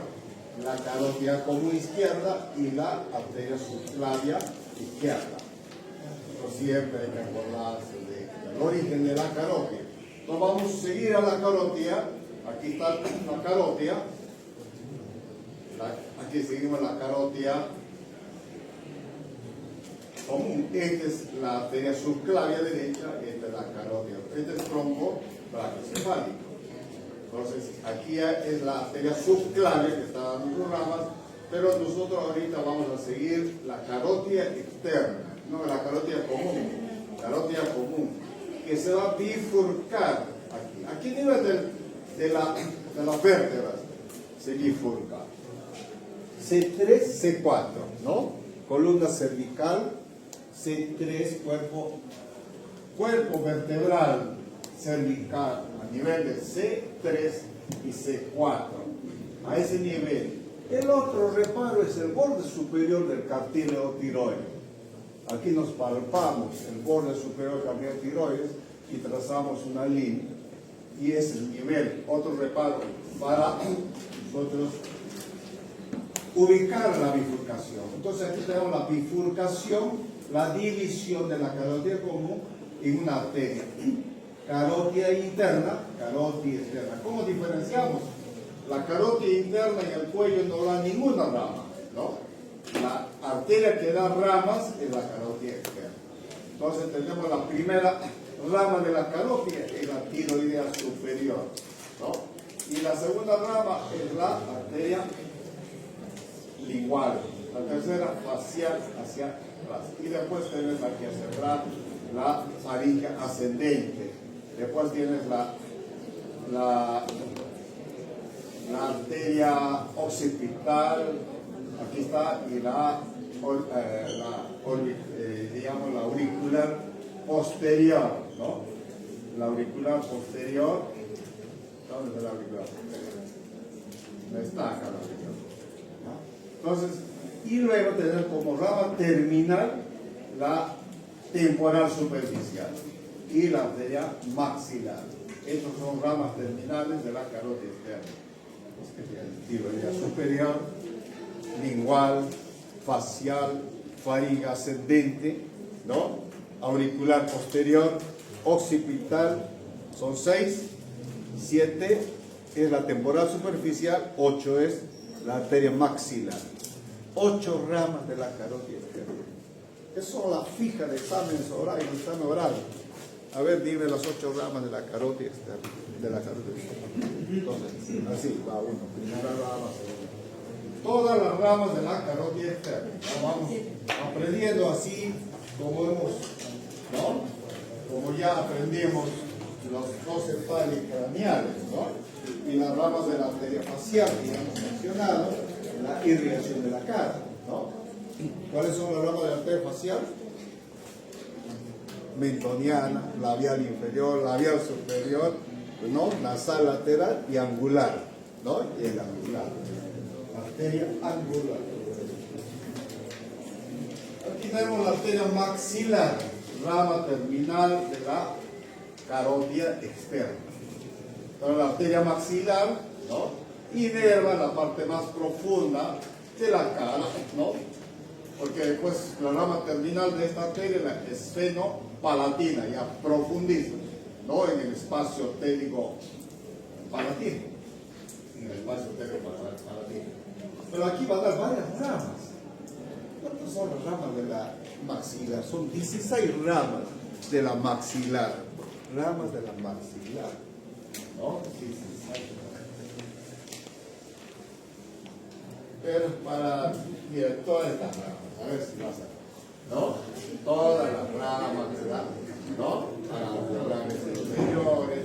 S1: la carótida común izquierda y la arteria subclavia izquierda. Pero siempre hay que acordarse del origen de la carótida. Entonces vamos a seguir a la carótida. Aquí está la carótida. Aquí seguimos la carótida común. Esta es la arteria subclavia derecha, esta es la carótida. Este es tronco brachiocefálico. Entonces, aquí es la arteria subclavia que está dando sus ramas, pero nosotros ahorita vamos a seguir la carótida externa, no la carótida común, que se va a bifurcar aquí. Aquí a nivel de las vértebras se bifurca. C3, C4, ¿no? Columna cervical, C3, cuerpo vertebral cervical a nivel de C3 y C4, a ese nivel. El otro reparo es el borde superior del cartílago tiroides. Aquí nos palpamos el borde superior del cartílago tiroides y trazamos una línea Y es el nivel, otro reparo para nosotros ubicar la bifurcación. Entonces aquí tenemos la bifurcación, la división de la carótida común en una arteria. Carótida interna, carótida externa. ¿Cómo diferenciamos? La carótida interna en el cuello no da ninguna rama, ¿no? La arteria que da ramas es la carótida externa. Entonces tenemos la primera rama de la carótida, es la tiroidea superior, ¿no? Y la segunda rama es la arteria lingual, la tercera facial hacia atrás. Y después tienes aquí hacia atrás la faringe ascendente. Después tienes la arteria occipital, aquí está, y digamos la auricular posterior, ¿no? La auricular posterior, ¿dónde está la auricular posterior? No está acá la auricular, ¿no? Entonces, y luego tener como rama terminal la temporal superficial y la arteria maxilar. Estas son ramas terminales de la carótida externa. Tiroidea superior, lingual, facial, faringe ascendente, ¿no? Auricular posterior, occipital, son 6, 7 es la temporal superficial, 8 es la arteria maxilar. 8 ramas de la carótida externa. Eso la fija de exámenes orales, examen oral. A ver, dime las 8 ramas de la carótida externa. De la carótida externa. Entonces, así va uno, primera rama, segunda. Todas las ramas de la carótida externa. Vamos aprendiendo así como hemos, ¿no? Como ya aprendimos los 12 pares craneales, ¿no? Y las ramas de la arteria facial que ya hemos mencionado, la irrigación de la cara, ¿no? ¿Cuáles son las ramas de la arteria facial? Mentoniana, labial inferior, labial superior, ¿no? Nasal lateral y angular, ¿no? Y el angular. Arteria angular. Aquí tenemos la arteria maxilar, rama terminal de la carótida externa. Entonces la arteria maxilar, ¿no? Inerva la parte más profunda de la cara, ¿no? Porque después la rama terminal de esta arteria es la esfenopalatina, ya profundiza, ¿no? En el espacio télico palatino. En el espacio télico palatino. Pero aquí va a dar varias ramas. ¿Cuántas son las ramas de la maxilar? Son 16 ramas de la maxilar. Ramas de la maxilar, ¿no? 16 ramas. Pero para, mira, todas estas ramas, a ver si vas a, ¿no? Todas las ramas, ¿verdad? ¿No? Para los órganos inferiores,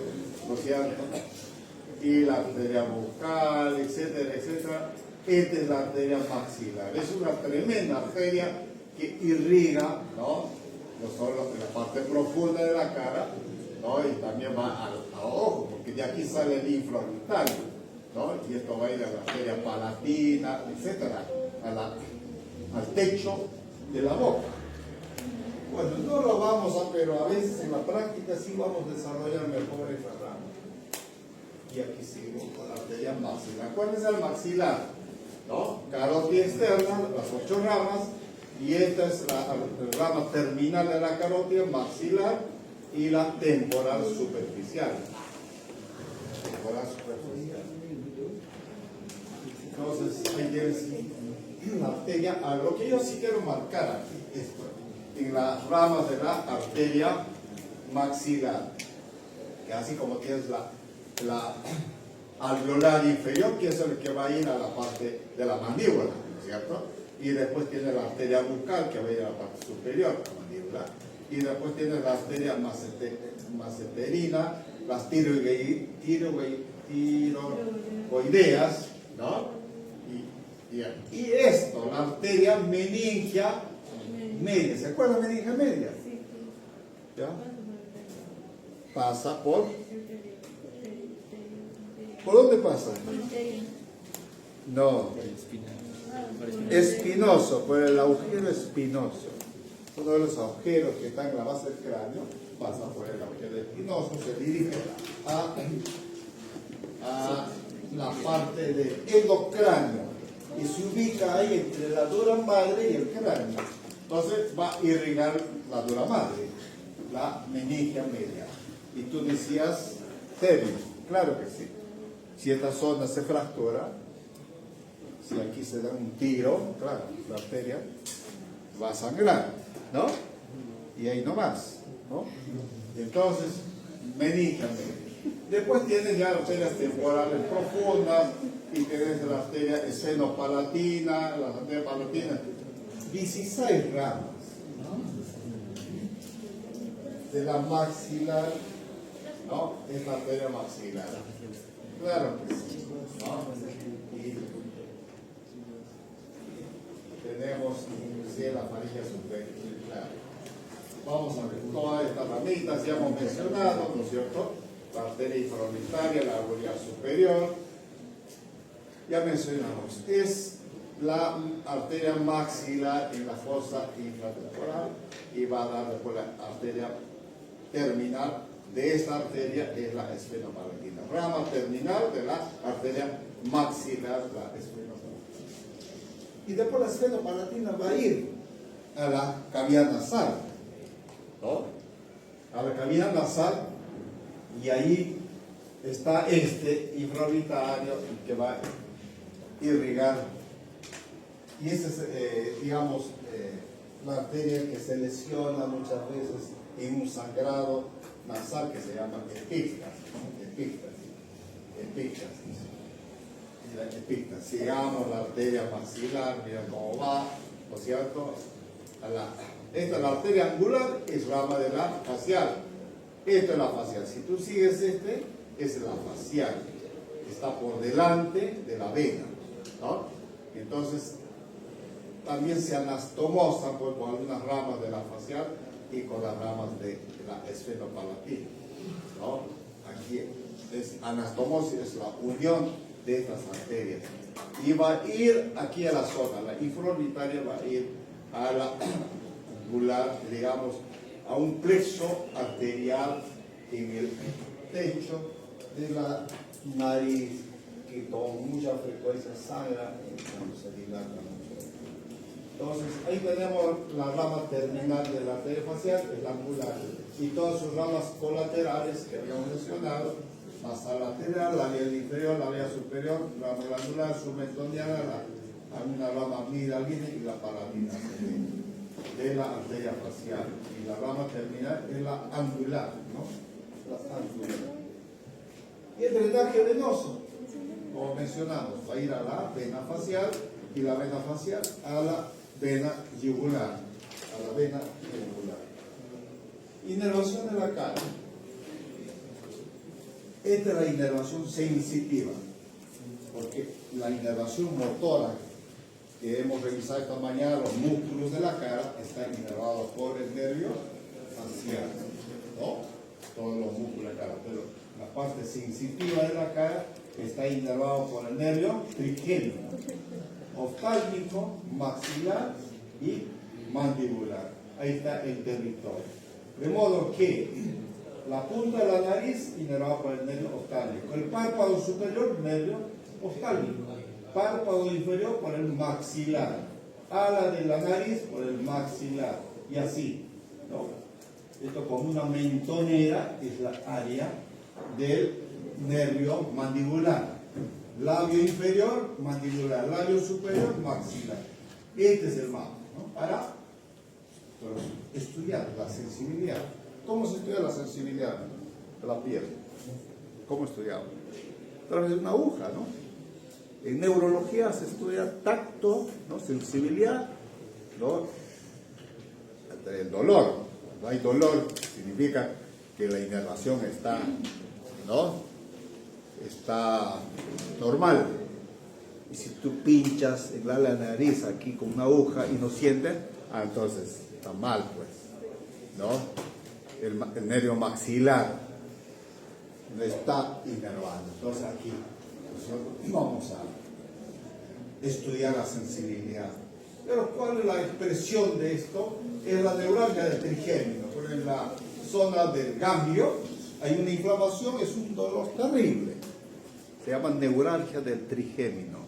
S1: ¿no es cierto? Y la arteria bucal, etcétera, etcétera. Esta es la arteria maxilar. Es una tremenda arteria que irriga, ¿no? No solo en la parte profunda de la cara, ¿no? Y también va al ojo, porque de aquí sale el infraorbital, ¿no? Y esto va a ir a la arteria palatina, etcétera, al techo de la boca. Bueno, no lo vamos a, pero a veces en la práctica sí vamos a desarrollar mejor esa rama. Y aquí sigo con la arteria maxilar. ¿Cuál es el maxilar? ¿No? Carótida externa, las 8 ramas, y esta es la rama terminal de la carótida maxilar y la temporal superficial. Temporal superficial. Entonces, ahí tienes la arteria. Lo que yo sí quiero marcar aquí, esto, en las ramas de la arteria maxilar, que así como tienes la alveolar inferior, que es el que va a ir a la parte de la mandíbula, ¿cierto? Y después tiene la arteria bucal, que va a ir a la parte superior de la mandíbula. Y después tiene la arteria maceterina, las tiroideas, ¿no? Y esto, la arteria meningia media. ¿Se acuerdan de meningia media? ¿Ya? Pasa por... ¿Por dónde pasa? No. Espinoso, por el agujero espinoso. Uno de los agujeros que están en la base del cráneo, pasa por el agujero espinoso, se dirige a la parte del endocráneo y se ubica ahí entre la dura madre y el cráneo. Entonces va a irrigar la dura madre, la meningia media. Y tú decías, débil, claro que sí. Si esta zona se fractura, si aquí se da un tiro, claro, la arteria va a sangrar, ¿no? Y ahí nomás, ¿no? Entonces, meningia media. Después tienes ya arterias temporales profundas y tienes la arteria esfenopalatina, las arterias palatinas, 16 ramas, ¿no? De la maxilar, ¿no? Es la arteria maxilar. Claro que sí, ¿no? Y tenemos inclusive la faringe superior, claro. Vamos a ver todas estas ramitas, ya hemos mencionado, ¿no es cierto? La arteria infraorbitaria, la arteria superior, ya mencionamos, es la arteria maxilar en la fosa infratemporal y va a dar después la arteria terminal de esta arteria, es la esfenopalatina, rama terminal de la arteria maxilar, la esfenopalatina. Y después la esfenopalatina va a ir a la cavidad nasal, ¿no? A la cavidad nasal, y ahí está este infraorbitario que va a irrigar. Y esa es, digamos, la arteria que se lesiona muchas veces en un sangrado nasal que se llama epíctasis, epíctasis. Si llegamos la arteria maxilar, miren cómo va, ¿no es cierto? Esta, la arteria angular, es rama de la facial. Esta es la facial. Si tú sigues este, es la facial. Está por delante de la vena, ¿no? Entonces, también se anastomosan por algunas ramas de la facial y con las ramas de la esfenopalatina, ¿no? Aquí es anastomosis, es la unión de estas arterias. Y va a ir aquí a la zona, la infraorbitaria va a ir a la angular, digamos, a un plexo arterial en el techo de la nariz, que con mucha frecuencia sangra cuando se dilata mucho. Entonces, ahí tenemos la rama terminal de la arteria facial, es la angular, y todas sus ramas colaterales que habíamos mencionado, masa lateral, la vía inferior, la vía superior, rama glandular, submentoniana, una rama midalina y la paladina de la arteria facial. Y la rama terminal es la angular, ¿no? La angular. Y el drenaje venoso, como mencionamos, va a ir a la vena facial y la vena facial a la vena yugular, a la vena yugular. Inervación de la cara. Esta es la inervación sensitiva, porque la inervación motora que hemos revisado esta mañana, los músculos de la cara están inervados por el nervio facial, ¿no? Todos los músculos de la cara, pero la parte sensitiva de la cara está inervado por el nervio trigémino, oftálmico, maxilar y mandibular. Ahí está el territorio. De modo que la punta de la nariz inervada por el nervio oftálmico, el párpado superior, nervio oftálmico, párpado inferior por el maxilar, ala de la nariz por el maxilar, y así, ¿no? Esto como una mentonera es la área del nervio mandibular. Labio inferior, mandibular. Labio superior, maxilar. Este es el mapa, ¿no? Para estudiar la sensibilidad. ¿Cómo se estudia la sensibilidad de la piel? ¿Cómo estudiamos? A través de una aguja, ¿no? En neurología se estudia tacto, ¿no? Sensibilidad, ¿no? El dolor. No hay dolor, significa que la inervación está, ¿no? Está normal. Y si tú pinchas en la nariz aquí con una aguja y no sientes, entonces está mal, pues, ¿no? El nervio maxilar no está inervado. Entonces aquí nosotros vamos a estudiar la sensibilidad. Pero ¿cuál es la expresión de esto? Es la neuralgia del trigémino. Ponen la
S4: zona del ganglio hay una inflamación, es un dolor terrible. Se llama neuralgia del trigémino.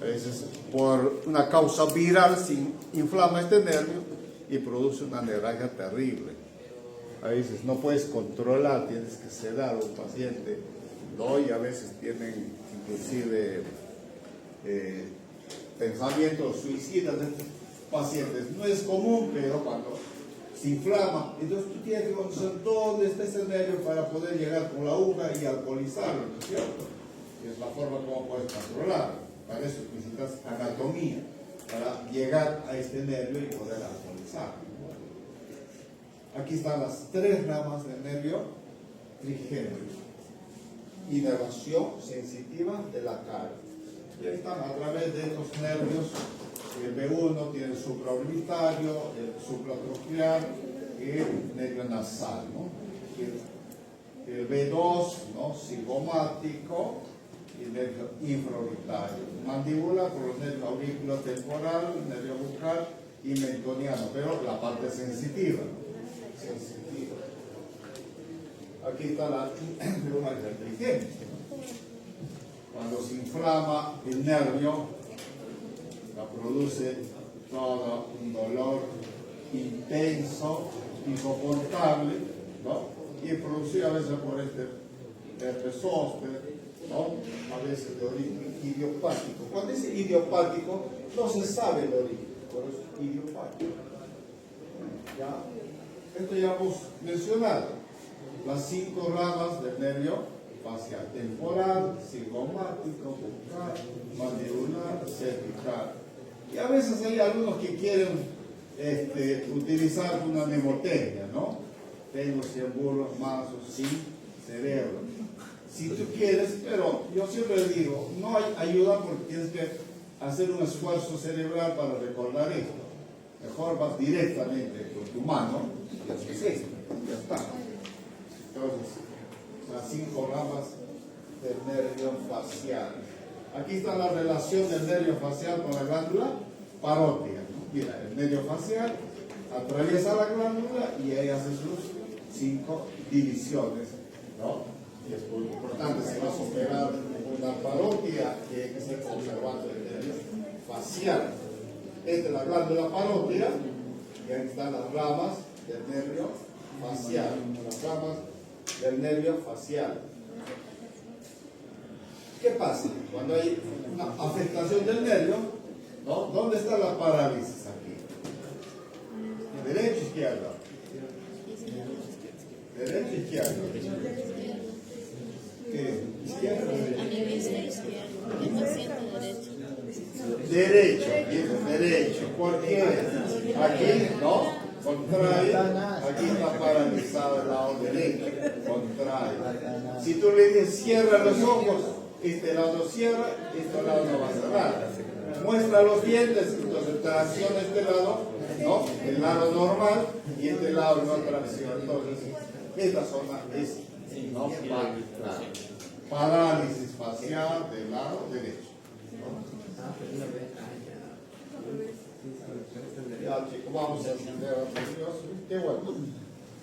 S4: A veces por una causa viral se inflama este nervio y produce una neuralgia terrible. A veces no puedes controlar, tienes que sedar a un paciente, ¿no? Y a veces tienen inclusive pensamientos suicidas de estos pacientes. No es común, pero cuando se inflama, entonces tú tienes que conocer dónde está ese nervio para poder llegar con la aguja y alcoholizarlo, ¿no es cierto? Y es la forma como puedes controlar. Para eso necesitas anatomía, para llegar a este nervio y poder alcoholizarlo. Aquí están las 3 ramas del nervio trigémino. Inervación sensitiva de la cara. Y ahí están a través de estos nervios. El B1 tiene el supraorbitario, el supratroquial y el nervio nasal, ¿no? El B2, ¿no? Cigomático y el nervio infraorbitario. Mandíbula por los nervios auriculotemporal, nervio bucal y mentoniano, pero la parte sensitiva. Aquí está la neuralgia del trigémino. Cuando se inflama el nervio, la produce todo un dolor intenso, insoportable, ¿no? Y es producido a veces por este herpes zóster, ¿no? A veces de origen idiopático. Cuando es idiopático, no se sabe el origen, pero es idiopático. ¿Ya? Esto ya hemos mencionado, las 5 ramas del nervio facial: temporal, cigomático, bucal, mandibular, cervical. Y a veces hay algunos que quieren utilizar una mnemotecnia, ¿no? Tengo 100 burros mansos sin cerebro. Si tú quieres, pero yo siempre digo, no hay ayuda porque tienes que hacer un esfuerzo cerebral para recordar esto. Mejor vas directamente con tu mano y haces esto, ya está. Entonces, las 5 ramas del nervio facial. Aquí está la relación del nervio facial con la glándula parótida, ¿no? Mira, el nervio facial atraviesa la glándula y ahí hace sus 5 divisiones, ¿no? Y es muy importante, si vas a operar una parótida, tiene que ser observando el nervio facial. Esta es la glándula parótida y ahí están las ramas del nervio facial, las ramas del nervio facial. ¿Qué pasa? Cuando hay una afectación del nervio, ¿no? ¿Dónde está la parálisis aquí? ¿Derecha o izquierda? ¿Derecha o izquierda? ¿Qué? ¿Izquierda o derecha?
S2: A mí me dice izquierda, el paciente derecho.
S4: Derecho, derecho. ¿Por qué? Aquí, ¿no? Contrae, aquí está paralizado el lado derecho. Contrae. Si tú le dices cierra los ojos, este lado cierra, este lado no va a cerrar. Muestra los dientes, entonces tracciona este lado, ¿no? El lado normal y este lado no tracciona. Entonces, esta zona es no parálisis facial del lado derecho. Ya, chicos, vamos a encender a Dios. Qué bueno.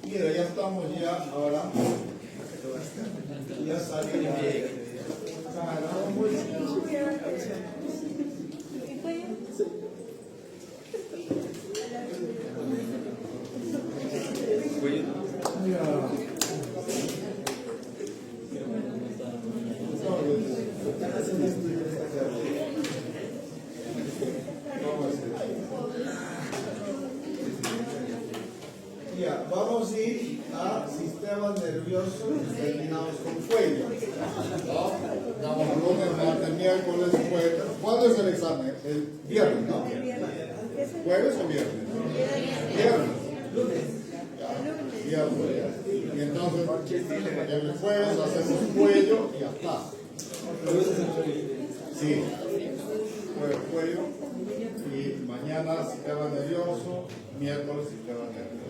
S4: Mira, ya estamos ya ahora. Ya salimos. Ya, vamos a ir al sistema nervioso y terminamos con cuello. ¿No? Damos lunes, martes, miércoles, jueves. ¿Cuándo es el examen? El viernes, ¿no? ¿Jueves o viernes? Viernes. Ya, viernes. Y entonces, el jueves hacemos cuello y ya está. Sí. Jueves, cuello. Y mañana sistema nervioso, miércoles sistema nervioso.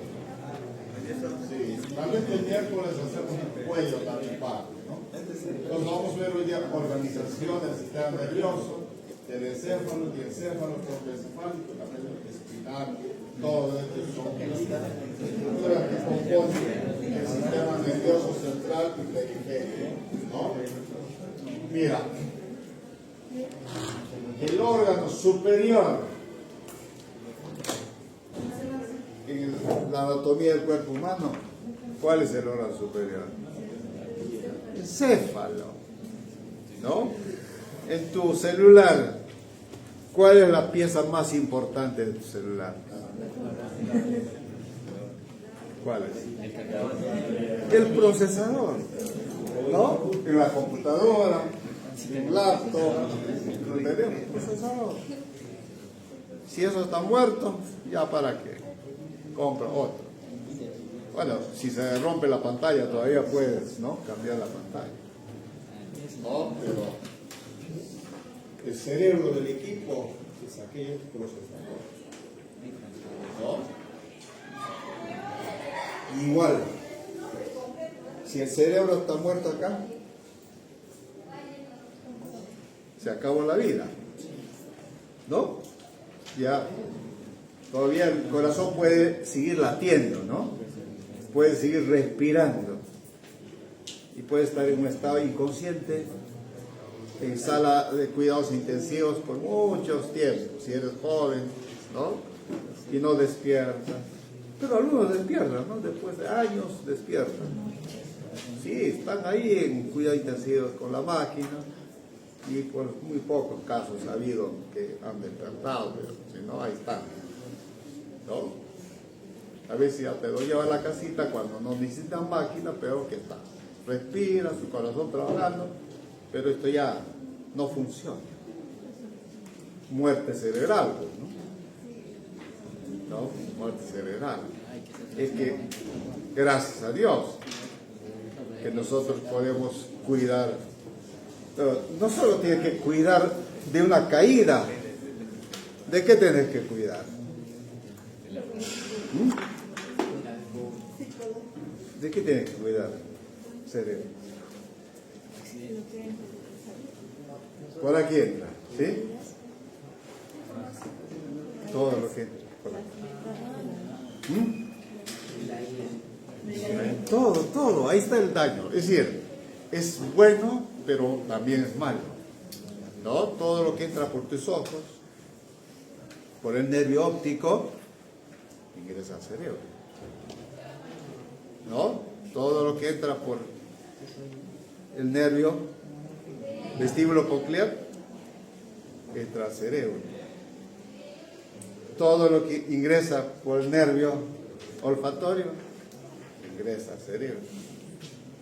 S4: Sí, tal vez el miércoles hacemos un cuello también parte, ¿no? Entonces vamos a ver hoy día organización del sistema nervioso, del encéfalo, diencéfalo, tronco encefálico, la médula espinal, Todo esto son estructuras que componen el sistema nervioso central y periférico, ¿no? Mira, el órgano superior en la anatomía del cuerpo humano, ¿cuál es el órgano superior? El céfalo, ¿no? En tu celular, ¿cuál es la pieza más importante de tu celular? ¿Cuál es? El procesador, ¿no? En la computadora, en un laptop, tenemos procesador. Si eso está muerto, ¿ya para qué? Compra otro. Bueno, si se rompe la pantalla todavía puedes, ¿no? Cambiar la pantalla. No, pero el cerebro del equipo es aquel procesador. ¿No? Igual, si el cerebro está muerto acá, se acabó la vida, ¿no? Ya, todavía el corazón puede seguir latiendo, ¿no? Puede seguir respirando y puede estar en un estado inconsciente en sala de cuidados intensivos por muchos tiempos, si eres joven, ¿no? Y no despierta. Pero algunos despiertan, ¿no? Después de años despiertan. Sí, están ahí en cuidados intensivos con la máquina y por muy pocos casos ha habido que han despertado, pero si no, ahí están, ¿no? A veces ya te lo lleva a la casita cuando no necesitan máquina, pero que está. Respira, su corazón trabajando, pero esto ya no funciona. Muerte cerebral, pues, ¿no? ¿No? Muerte cerebral. Es que, gracias a Dios, que nosotros podemos cuidar. Pero no solo tienes que cuidar de una caída, ¿de qué tienes que cuidar? ¿De qué tienes que cuidar, cerebro? Por aquí entra, ¿sí? Todo lo que entra por aquí. Todo, ahí está el daño. Es decir, es bueno, pero también es malo, ¿no? Todo lo que entra por tus ojos, por el nervio óptico, ingresa al cerebro, ¿no? Todo lo que entra por el nervio vestíbulo coclear entra al cerebro. Todo lo que ingresa por el nervio olfatorio ingresa al cerebro.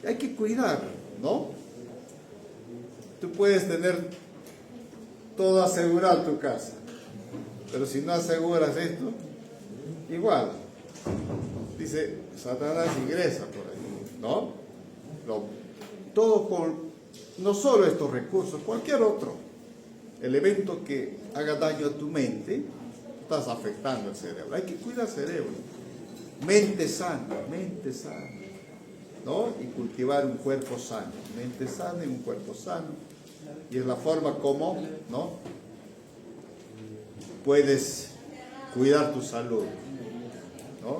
S4: Hay que cuidarlo, ¿no? Tú puedes tener todo asegurado en tu casa, pero si no aseguras esto, igual, dice, Satanás ingresa por ahí, ¿no? Todo con, no solo estos recursos, cualquier otro elemento que haga daño a tu mente, estás afectando el cerebro. Hay que cuidar el cerebro. Mente sana, ¿no? Y cultivar un cuerpo sano. Mente sana y un cuerpo sano. Y es la forma como, ¿no? Puedes cuidar tu salud, ¿no?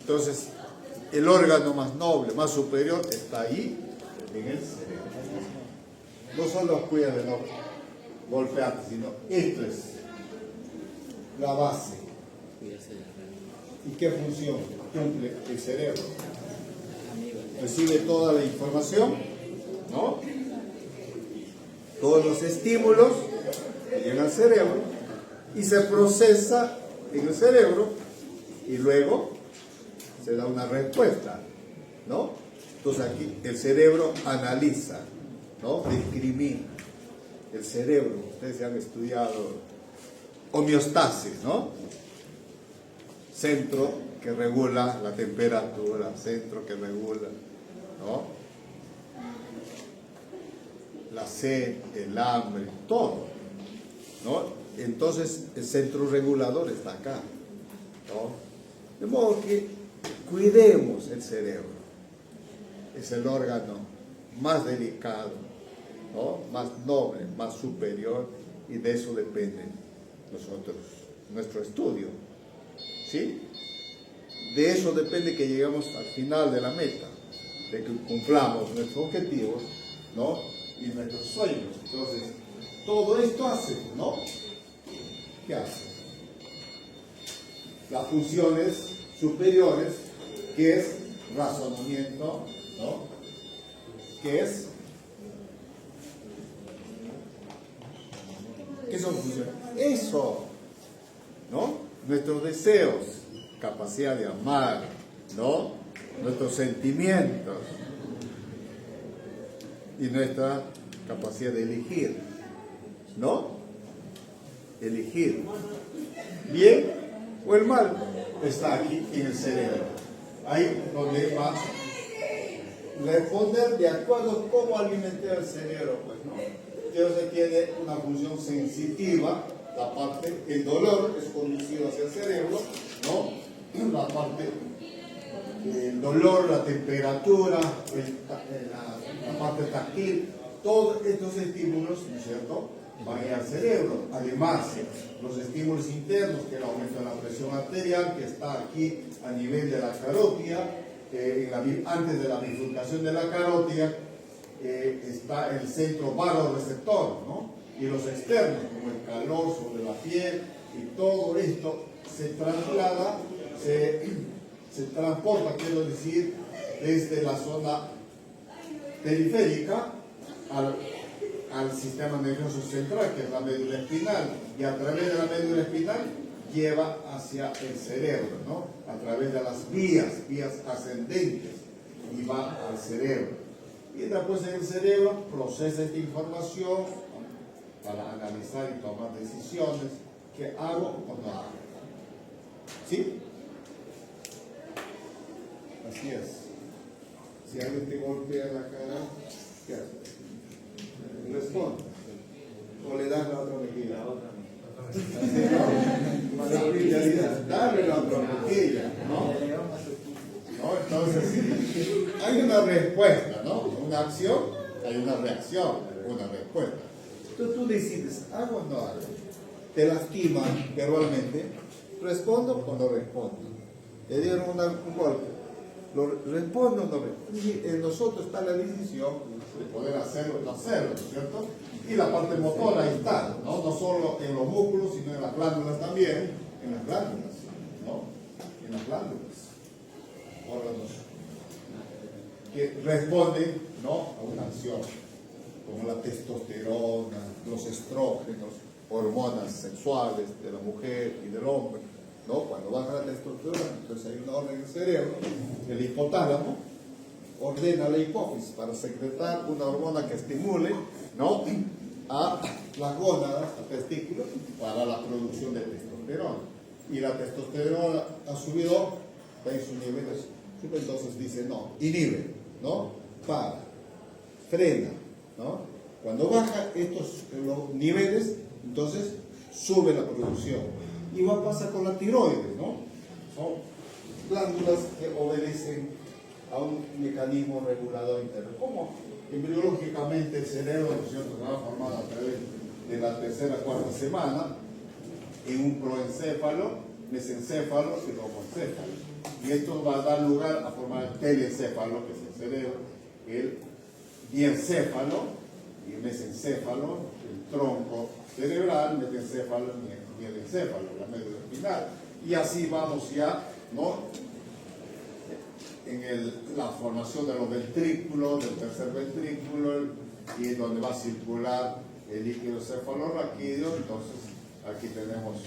S4: Entonces, el órgano más noble, más superior, está ahí, en el cerebro. No solo cuida de no golpearte, sino esto es la base. ¿Y qué función cumple el cerebro? Recibe toda la información, ¿no? Todos los estímulos que llegan al cerebro y se procesa en el cerebro y luego se da una respuesta, ¿no? Entonces aquí el cerebro analiza, ¿no? Discrimina. El cerebro, ustedes ya han estudiado homeostasis, ¿no? Centro que regula la temperatura, centro que regula, ¿no? La sed, el hambre, todo, ¿no? Entonces el centro regulador está acá, ¿no? De modo que cuidemos el cerebro. Es el órgano más delicado, ¿no? Más noble, más superior, y de eso depende nuestro estudio, ¿sí? De eso depende que lleguemos al final de la meta, de que cumplamos nuestros objetivos, ¿no? Y nuestros sueños. Entonces, todo esto hace, ¿no? ¿Qué hace? Las funciones superiores, que es razonamiento, ¿no? ¿Qué es? ¿Qué son funciones? Eso, ¿no? Nuestros deseos, capacidad de amar, ¿no? Nuestros sentimientos y nuestra capacidad de elegir, ¿no? Elegir bien o el mal está aquí en el cerebro. Ahí donde va a responder de acuerdo a cómo alimenté el cerebro, pues, ¿no? Entonces tiene una función sensitiva, la parte, el dolor es conducido hacia el cerebro, ¿no? La parte, el dolor, la temperatura, la parte táctil, todos estos estímulos, ¿no es cierto?, van a ir al cerebro. Además, los estímulos internos, que es el aumento de la presión arterial, que está aquí a nivel de la carótida, antes de la bifurcación de la carótida, está el centro vasoreceptor, ¿no? Y los externos, como el calor sobre la piel, y todo esto se traslada, se transporta, quiero decir, desde la zona periférica al sistema nervioso central, que es la médula espinal, y a través de la médula espinal lleva hacia el cerebro, ¿no? A través de las vías ascendentes, y va al cerebro. Y después en el cerebro procesa esta información para analizar y tomar decisiones. ¿Qué hago o no hago? ¿Sí? Así es. Si alguien te golpea la cara, ¿qué haces? Responde. O le das la otra mejilla. Dale la otra mejilla, ¿no? Entonces, hay una respuesta, ¿no? Una acción, hay una reacción, una respuesta. Entonces tú decides, ¿hago o no hago? Te lastiman verbalmente, ¿respondo o no respondo? Te dieron un golpe, ¿respondo o no respondo? Y en nosotros está la decisión de poder hacerlo o no hacerlo, ¿no es cierto? Y la parte motora ahí está, ¿no? No solo en los músculos, sino en las glándulas también, en las glándulas, ¿no? En las glándulas. Órganos que responden, ¿no?, a una acción, como la testosterona, los estrógenos, hormonas sexuales de la mujer y del hombre, ¿no? Cuando baja la testosterona, entonces hay una orden en el cerebro, el hipotálamo ordena la hipófisis para secretar una hormona que estimule, ¿no?, a las gónadas, a testículos, para la producción de testosterona. Y la testosterona ha subido, en sus niveles, entonces dice no, inhibe, ¿no? Para, frena, ¿no? Cuando baja los niveles, entonces sube la producción. Y va a pasar con la tiroides, ¿no? Son glándulas que obedecen a un mecanismo regulador interno. ¿Cómo? Embriológicamente el cerebro, ¿no es cierto?, se va formando a través de la tercera, cuarta semana en un proencéfalo, mesencéfalo y lomoencéfalo. Y esto va a dar lugar a formar el telencéfalo, que es el cerebro, el diencéfalo y el mesencéfalo, el tronco cerebral, metencéfalo y mielencéfalo, la médula espinal. Y así vamos ya, ¿no?, en la formación de los ventrículos, del tercer ventrículo, y donde va a circular el líquido cefalorraquídeo. Entonces, aquí tenemos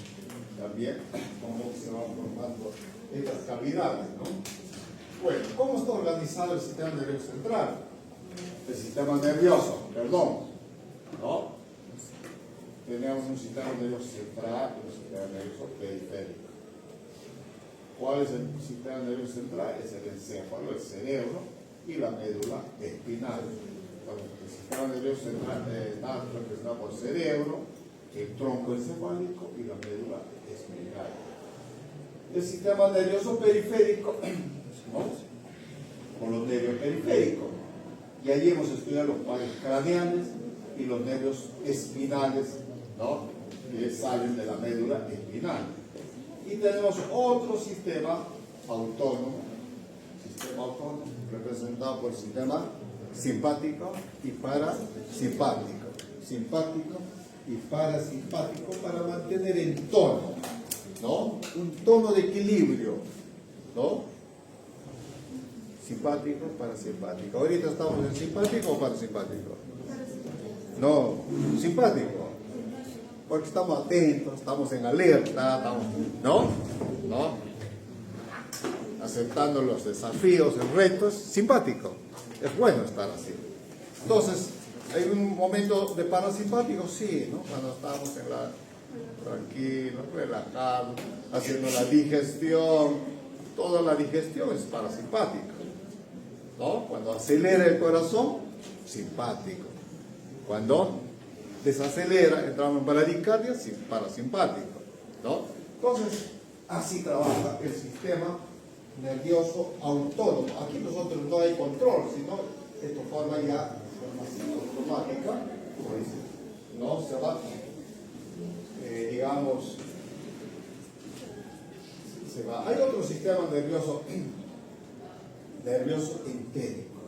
S4: también cómo se van formando estas cavidades, ¿no? Bueno, ¿cómo está organizado el sistema nervioso central? El sistema nervioso, perdón, ¿no? Tenemos un sistema nervioso central y un sistema nervioso periférico. ¿Cuál es el sistema nervioso central? Es el encéfalo, el cerebro y la médula espinal. Entonces, el sistema nervioso central está representado por el cerebro, el tronco encefálico y la médula espinal. El sistema nervioso periférico, ¿no?, con los nervios periféricos. Y allí hemos estudiado los pares craneales y los nervios espinales, ¿no?, que salen de la médula espinal. Y tenemos otro sistema autónomo, representado por el sistema simpático y parasimpático. Simpático y parasimpático para mantener el tono, ¿no? Un tono de equilibrio, ¿no? Simpático, parasimpático. Ahorita estamos en simpático o parasimpático. No, simpático. Porque estamos atentos, estamos en alerta, estamos, ¿no? Aceptando los desafíos, los retos, simpático. Es bueno estar así. Entonces, ¿hay un momento de parasimpático? Sí, ¿no? Cuando estamos tranquilos, relajados, haciendo la digestión. Toda la digestión es parasimpática, ¿no? Cuando acelera el corazón, simpático. Cuando desacelera, entramos en bradicardia, parasimpático, ¿no? Entonces, así trabaja el sistema nervioso autónomo. Aquí nosotros no hay control, sino esto forma ya forma automática, ¿no? Se va, digamos, se va. Hay otro sistema nervioso entérico,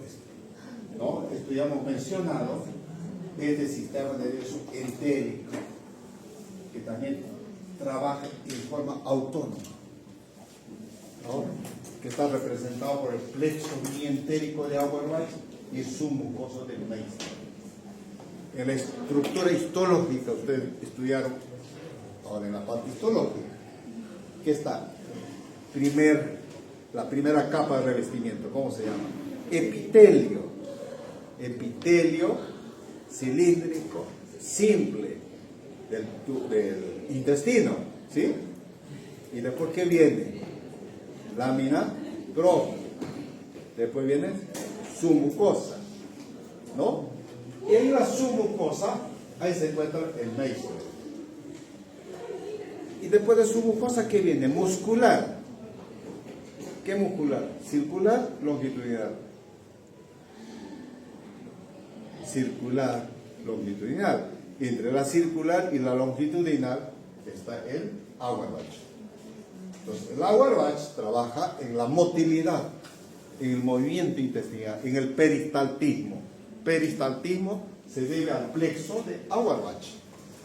S4: ¿no? Esto ya hemos mencionado, este sistema nervioso entérico, que también trabaja en forma autónoma, ¿no? Que está representado por el plexo mientérico de Auerbach y el submucoso de Meister. En la estructura histológica, ustedes estudiaron ahora en la parte histológica, ¿qué está? La primera capa de revestimiento, ¿cómo se llama? Epitelio. Epitelio cilíndrico simple del intestino, ¿sí? ¿Y después qué viene? Lámina propia. Después viene submucosa, ¿no? Y ahí la submucosa, ahí se encuentra el Meister. Y después de submucosa, ¿qué viene? Muscular. ¿Qué muscular? Circular, longitudinal. Circular, longitudinal. Entre la circular y la longitudinal está el Auerbach. Entonces, el Auerbach trabaja en la motilidad, en el movimiento intestinal, en el peristaltismo. Peristaltismo se debe al plexo de Auerbach.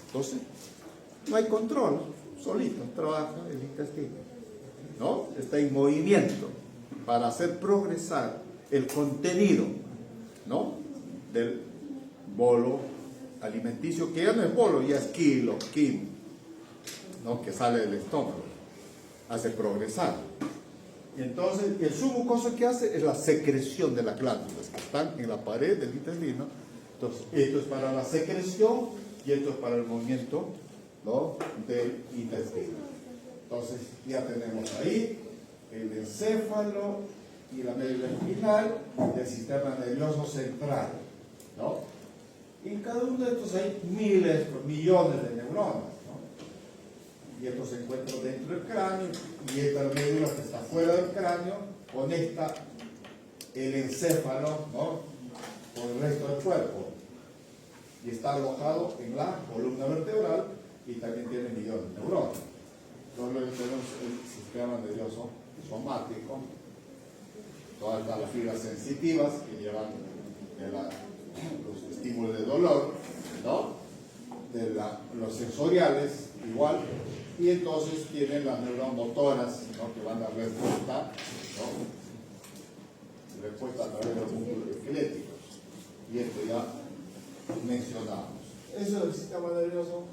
S4: Entonces, no hay control, solito trabaja el intestino, ¿no? Está en movimiento para hacer progresar el contenido, ¿no? Del bolo alimenticio, que ya no es bolo, ya es kilo, ¿no? Que sale del estómago, hace progresar. Y entonces, el submucoso que hace es la secreción de las glándulas que están en la pared del intestino. Entonces, esto es para la secreción y esto es para el movimiento, ¿no? Del intestino. Entonces, ya tenemos ahí el encéfalo y la médula espinal del sistema nervioso central, ¿no? Y en cada uno de estos hay miles, millones de neuronas, ¿no? Y esto se encuentra dentro del cráneo, y esta médula que está fuera del cráneo conecta el encéfalo, ¿no? Con el resto del cuerpo, y está alojado en la columna vertebral, y también tiene millones de neuronas. Entonces tenemos el sistema nervioso somático, todas las fibras sensitivas que llevan los estímulos de dolor, ¿no? Los sensoriales igual, y entonces tienen las neuromotoras, ¿no? Que van a dar respuesta, ¿no? Respuesta a través de los músculos esqueléticos, y esto ya mencionamos. Eso es el sistema nervioso,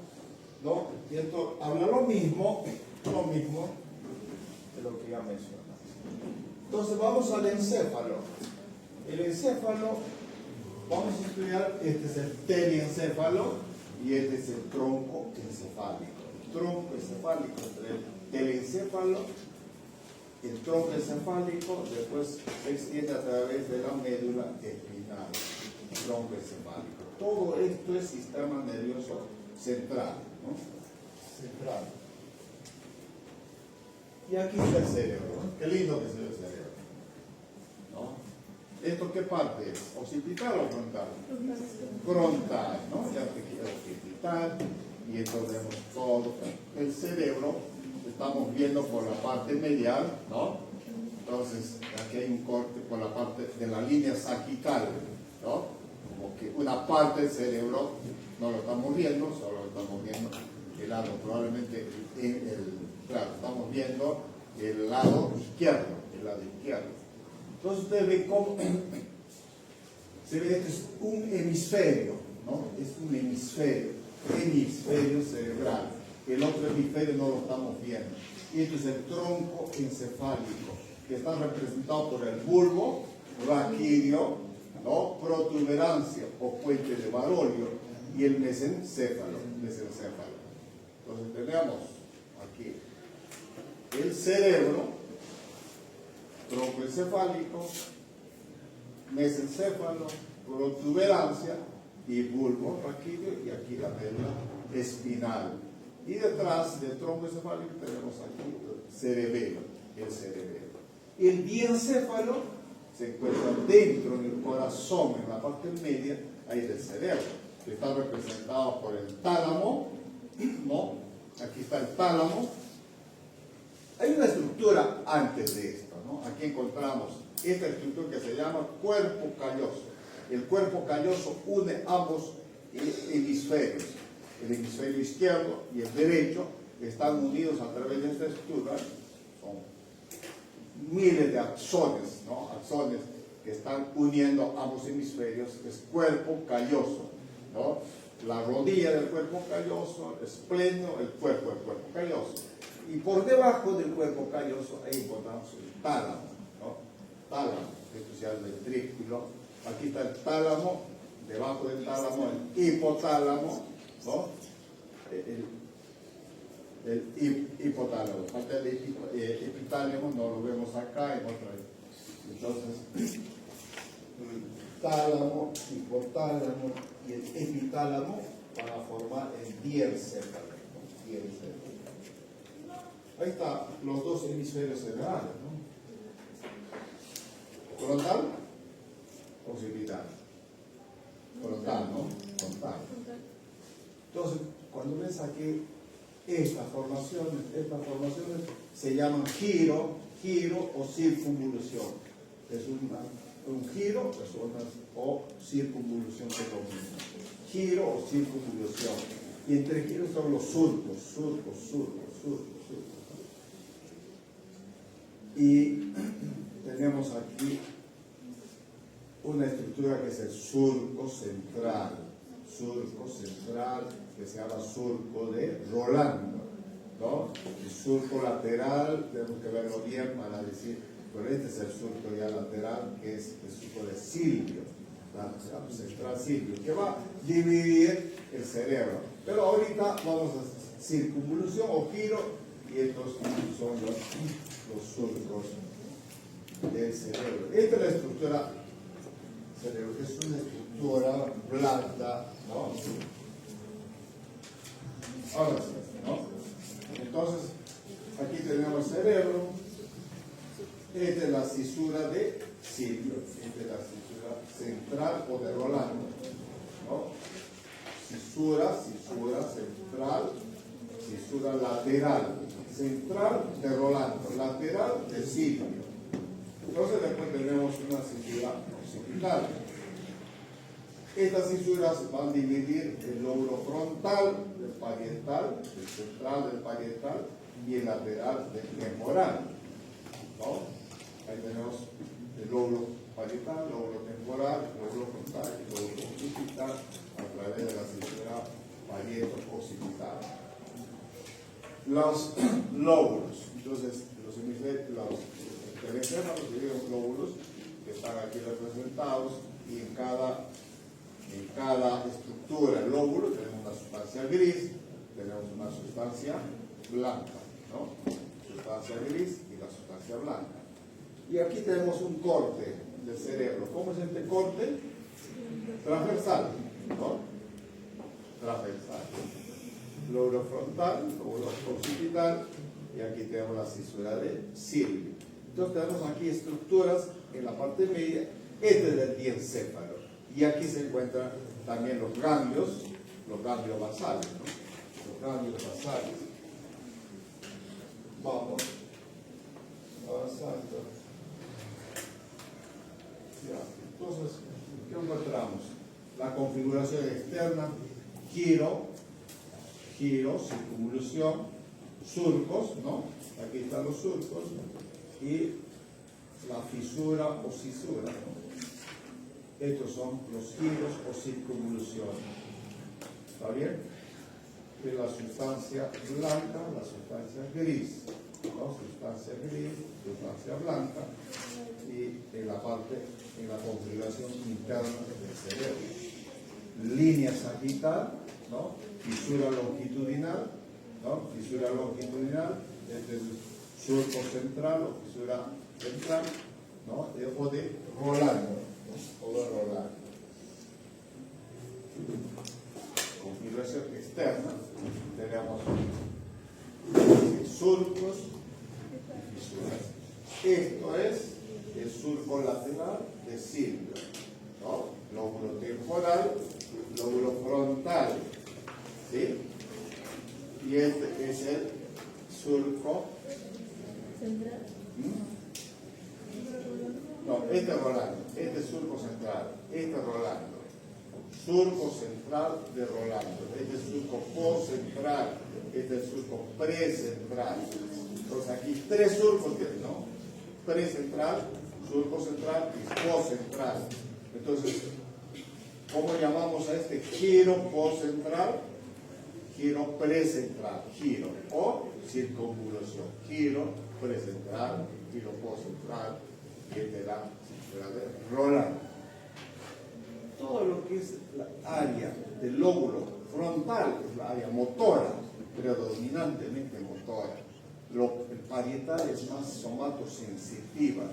S4: ¿no? Y esto habla lo mismo de lo que ya mencionamos. Entonces vamos al encéfalo. El encéfalo, vamos a estudiar, este es el teliencéfalo y este es el tronco encefálico. El tronco encefálico entre el telencéfalo, el tronco encefálico, después se extiende a través de la médula espinal, el tronco encefálico. Todo esto es sistema nervioso central, ¿no? Central. Y aquí está el cerebro, ¿no? Qué lindo que se ve el cerebro, ¿no? ¿Esto qué parte es? ¿Occipital o frontal? Frontal, ¿no? Ya te quiero occipital, y entonces vemos todo. El cerebro estamos viendo por la parte medial, ¿no? Entonces, aquí hay un corte por la parte de la línea sagital, ¿no? Como que una parte del cerebro no lo estamos viendo, solo estamos viendo el lado, probablemente claro, estamos viendo el lado izquierdo, Entonces ustedes ven cómo se ve, este es un hemisferio, ¿no? Es un hemisferio cerebral. El otro hemisferio no lo estamos viendo. Y esto es el tronco encefálico, que está representado por el bulbo raquídeo, ¿no? Protuberancia o puente de Barolio y el mesencéfalo. Entonces tenemos aquí el cerebro, tronco encefálico, mesencéfalo, protuberancia y bulbo raquídeo, y aquí la médula espinal. Y detrás del tronco encefálico tenemos aquí el cerebelo. Y el diencéfalo se encuentra dentro del corazón, en la parte media, ahí del cerebro, que está representado por el tálamo, ¿no? Aquí está el tálamo. Hay una estructura antes de esto, ¿no? Aquí encontramos esta estructura que se llama cuerpo calloso. El cuerpo calloso une ambos hemisferios. El hemisferio izquierdo y el derecho están unidos a través de esta estructura. Son miles de axones, ¿no? Axones que están uniendo ambos hemisferios. Es cuerpo calloso, ¿no? La rodilla del cuerpo calloso, el esplenio, el cuerpo calloso. Y por debajo del cuerpo calloso ahí encontramos el tálamo, ¿no? Tálamo, esto se llama el ventrículo. Aquí está el tálamo, debajo del tálamo el hipotálamo, ¿no? El hipotálamo. Falta el epitálamo, no lo vemos acá. Entonces, tálamo, hipotálamo y el epitálamo para formar el diencéfalo. Ahí están los dos hemisferios cerebrales, ¿no? Frontal, occipital. Frontal, ¿no? Frontal. Entonces, cuando ves aquí estas formaciones se llaman giro o circunvolución. Es un giro o circunvolución, que es lo mismo. Giro o circunvolución. Y entre giros son los surcos. Y tenemos aquí una estructura que es el surco central, que se llama surco de Rolando, ¿no? El surco lateral, tenemos que verlo bien para decir, pero este es el surco ya lateral, que es el surco de Silvio, central Silvio, que va a dividir el cerebro. Pero ahorita vamos a circunvolución o giro, y estos son los surcos del cerebro. Esta es la estructura cerebro, que es una estructura blanda, ¿no? Ahora sí, ¿no? Entonces, aquí tenemos el cerebro. Esta es la cisura de Silvio, esta es la cisura central o de Rolando, ¿no? Cisura central, cisura lateral, central de Rolando, lateral de Silvio. Entonces después tenemos una cisura occipital. Estas cisuras van a dividir el lóbulo frontal del parietal, el central del parietal y el lateral del temporal, ¿no? Ahí tenemos el lóbulo parietal, lóbulo temporal, lóbulo frontal y lóbulo occipital a través de la cisura parieto-occipital. Los lóbulos, entonces los teléfonos dividen lóbulos que están aquí representados, y en cada estructura del lóbulo tenemos una sustancia gris, tenemos una sustancia blanca, ¿no? Sustancia gris y la sustancia blanca. Y aquí tenemos un corte del cerebro. ¿Cómo es este corte? Transversal, ¿no? Transversal. Lóbulo frontal, lóbulo occipital, y aquí tenemos la cisura de Silvio. Entonces tenemos aquí estructuras en la parte media. Este es el diencéfalo. Y aquí se encuentran también los ganglios basales, ¿no? Los ganglios basales. Vamos avanzando. Ya, entonces, ¿qué encontramos? La configuración externa, giro, circunvolución, surcos, ¿no? Aquí están los surcos, y la fisura o cisura, ¿no? Estos son los giros o circunvoluciones. ¿Está bien? Y la sustancia blanca, la sustancia gris, ¿no? Sustancia gris, sustancia blanca, y en la parte, en la configuración interna del cerebro. Línea sagital, ¿no? Fisura longitudinal, ¿no? Fisura longitudinal, este es el surco central o fisura central, ¿no? O de Rolando, o de Rolando. Configuración externa, tenemos surcos y fisuras. Esto es el surco lateral de Silvio, ¿no? Lóbulo temporal, lóbulo frontal, ¿sí? Y este es el surco
S2: Central.
S4: No, este es Rolando, este es surco central, este es Rolando. Surco central de Rolando, este es surco postcentral, este es surco precentral. Entonces aquí tres surcos, ¿no? Precentral, surco central y postcentral. Entonces, ¿cómo llamamos a este? Giro postcentral, giro precentral, giro o circunvolución, giro precentral, giro postcentral, y este es la de Rolando. Todo lo que es la área del lóbulo frontal es la área motora, predominantemente motora. El parietal es más somatosensitiva.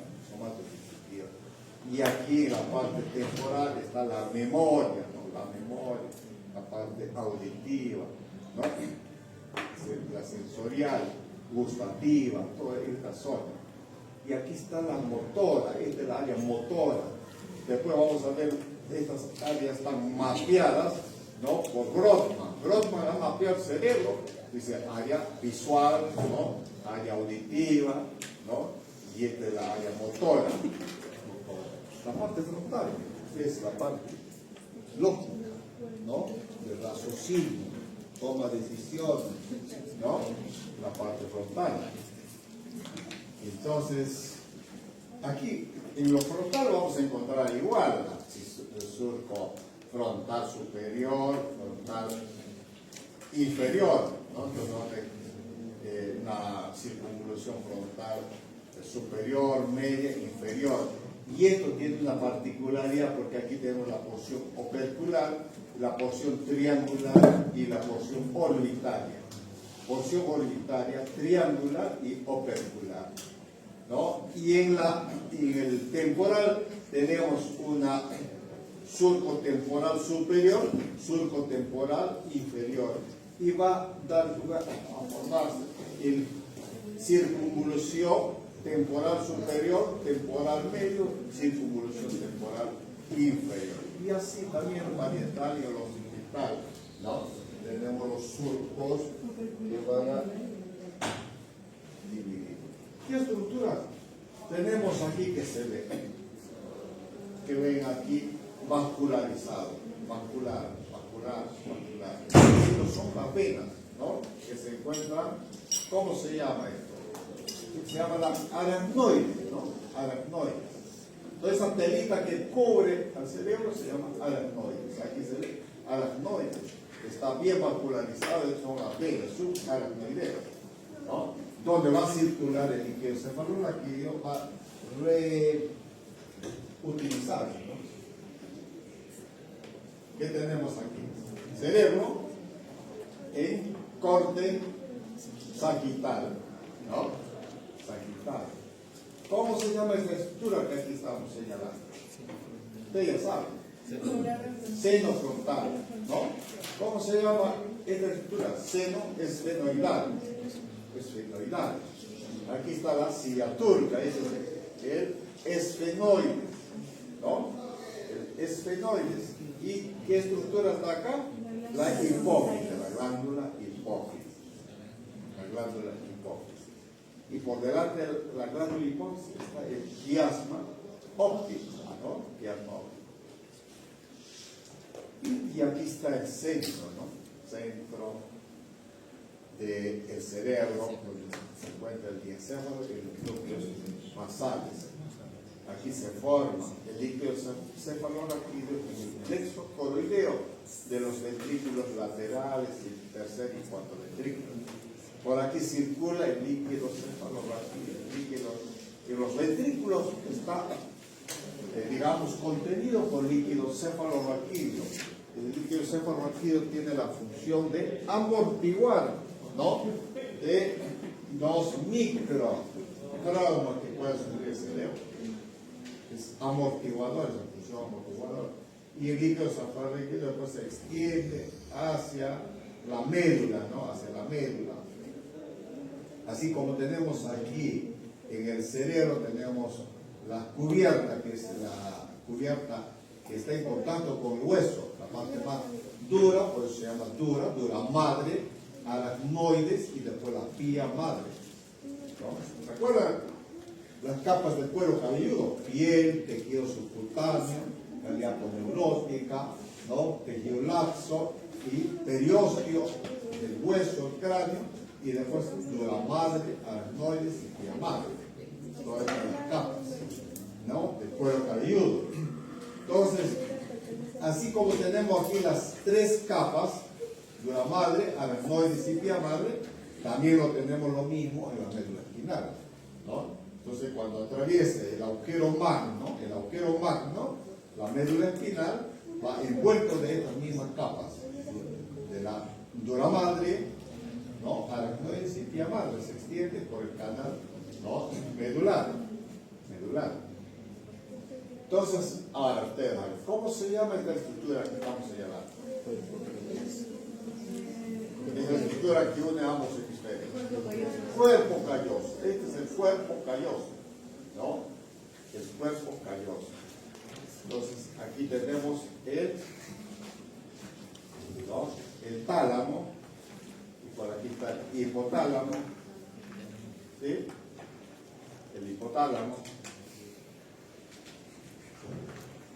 S4: Y aquí en la parte temporal está la memoria, ¿no? La memoria, la parte auditiva, ¿no? La sensorial, gustativa, toda esta zona. Y aquí está la motora, esta es la área motora. Después vamos a ver, estas áreas están mapeadas, ¿no? Por Brodmann. Brodmann ha mapeado el cerebro, dice área visual, ¿no? Área auditiva, ¿no? Y esta es la área motora. La parte frontal es la parte lógica, ¿no? Del raciocinio, toma decisiones, ¿no? La parte frontal. Entonces, aquí en lo frontal vamos a encontrar igual el surco frontal superior, frontal inferior, ¿no? Entonces, una circunvolución frontal superior, media, inferior. Y esto tiene una particularidad porque aquí tenemos la porción opercular, la porción triangular y la porción orbitaria. Porción orbitaria, triangular y opercular, ¿no? Y en el temporal tenemos una surco temporal superior, surco temporal inferior. Y va a dar lugar a formarse el circunvolución temporal superior, temporal medio, circunvolución temporal inferior. Y así también parietal y occipital, ¿no? Tenemos los surcos que van a dividir. ¿Qué estructuras tenemos aquí que se ve? Que ven aquí vascularizado, vascular. Estos son las venas, ¿no? Que se encuentran, ¿cómo se llama esto? Se llama la aracnoides, ¿no? Aracnoides. Entonces esa telita que cubre al cerebro se llama aracnoides. Aquí se ve aracnoides. Está bien vascularizado, son las venas subaracnoideas, ¿no? Donde va a circular el líquido cefalorraquídeo, aquí va a reutilizarse, ¿no? ¿Qué tenemos aquí? Cerebro en corte sagital, ¿no? Sagital. ¿Cómo se llama esta estructura que aquí estamos señalando? Ustedes ya saben. Seno frontal, ¿no? ¿Cómo se llama esta estructura? Seno esfenoidal. Esfenoidal. Aquí está la silla turca, ese es el esfenoide, ¿no? El esfenoides. ¿Y qué estructura está acá? La hipófise, la glándula hipófise. La glándula hipófise. y por delante de la glándula hipófisis está el quiasma óptico, ¿no? Quiasma óptico. Y aquí está el centro, ¿no? Centro del cerebro, donde se encuentra el diencéfalo y los núcleos basales. Aquí se forma el líquido cefalorraquídeo en el plexo coroideo de los ventrículos laterales y el tercer y cuarto ventrículo. Por aquí circula el líquido cefalorraquídeo. El líquido en los ventrículos está, digamos, contenido por líquido cefalorraquídeo. El líquido cefalorraquídeo tiene la función de amortiguar, ¿no? De los microtraumas que puede sufrir el cerebro. Es amortiguador, es la función amortiguadora. Y el líquido cefalorraquídeo después se extiende hacia la médula, ¿no? Hacia la médula. Así como tenemos aquí en el cerebro, tenemos la cubierta, que es la cubierta que está en contacto con el hueso, la parte más dura, por eso se llama dura madre, aracnoides y después la pía madre, ¿no? ¿Recuerdan las capas del cuero cabelludo? Piel, tejido subcutáneo, calidad neurótica, ¿no? Tejido laxo y periósteo del hueso, el cráneo, y después dura madre, aracnoides y pía madre. Todas estas capas, ¿no? Del cuero cabelludo. Entonces, así como tenemos aquí las tres capas, dura madre, aracnoides y pía madre, también lo tenemos lo mismo en la médula espinal, ¿no? Entonces, cuando atraviese el agujero magno, la médula espinal va envuelto de estas mismas capas, de la dura madre, ¿no? Aracnoides y pía madre, se extiende por el canal, ¿no? medular. Entonces, ahora ustedes, ¿cómo se llama esta estructura que estamos señalando? Es la estructura que une ambos hemisferios. Cuerpo calloso. Este es el cuerpo calloso, ¿no? El cuerpo calloso. Entonces, aquí tenemos ¿no? el tálamo, y por aquí está el hipotálamo, ¿sí? El hipotálamo.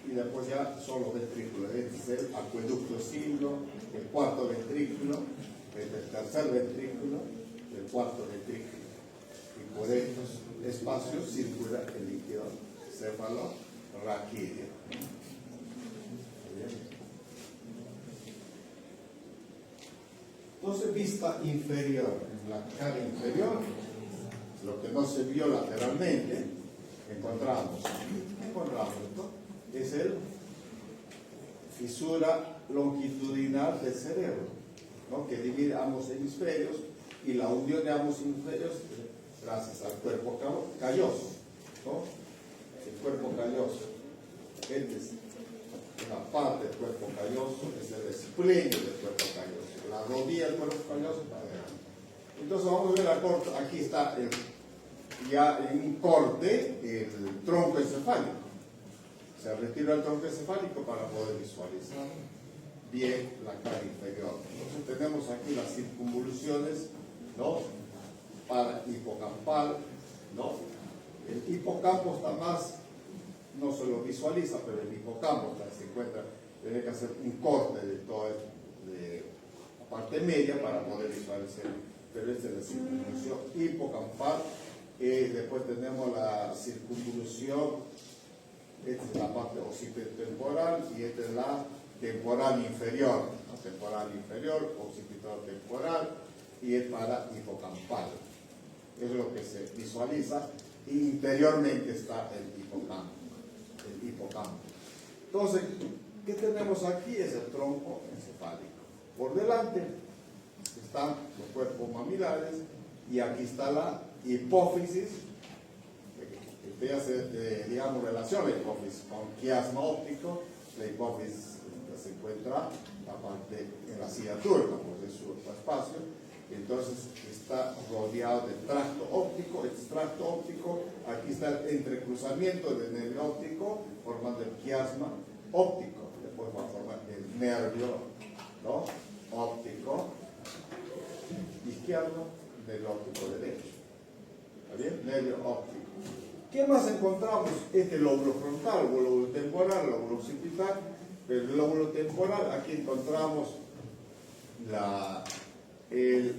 S4: Y después ya son los ventrículos. Este es el acueducto siglo, el cuarto ventrículo, este es el tercer ventrículo, el cuarto ventrículo. Y por estos espacios circula el líquido cefalorraquídeo. Entonces, vista inferior, en la cara inferior, lo que no se vio lateralmente, encontramos esto. Es el fisura longitudinal del cerebro, ¿no? Que divide ambos hemisferios, y la unión de ambos hemisferios gracias al cuerpo calloso, ¿no? El cuerpo calloso, este es una parte del cuerpo calloso, es el esplenio del cuerpo calloso, la rodilla del cuerpo calloso para adelante. Entonces vamos a ver la corte. Aquí está ya en un corte el tronco encefálico. Se retira el tronco encefálico para poder visualizar bien la cara inferior. Entonces tenemos aquí las circunvoluciones, ¿no? Para hipocampal, ¿no? El hipocampo está más, no se lo visualiza, pero el hipocampo se encuentra, tiene que hacer un corte de toda la parte media para poder visualizar. Pero esta es la circunvolución hipocampal. Después tenemos la circunvolución. Esta es la parte occipitotemporal y esta es la temporal inferior, ¿no? Temporal inferior, occipitotemporal, y es para hipocampal. Es lo que se visualiza, y interiormente está el hipocampo. Entonces, ¿qué tenemos aquí? Es el tronco encefálico. Por delante están los cuerpos mamilares, y aquí está la hipófisis. Digamos, relación la hipófisis con quiasma óptico. La hipófisis se encuentra aparte en la silla turca, pues es su espacio. Entonces está rodeado de tracto óptico. Este tracto óptico, aquí está el entrecruzamiento del nervio óptico formando el quiasma óptico. Después va a formar el nervio, ¿no? óptico izquierdo, nervio óptico derecho. ¿Está bien? Nervio óptico. ¿Qué más encontramos? Este lóbulo frontal, lóbulo temporal, lóbulo occipital. Pero el lóbulo temporal, aquí encontramos el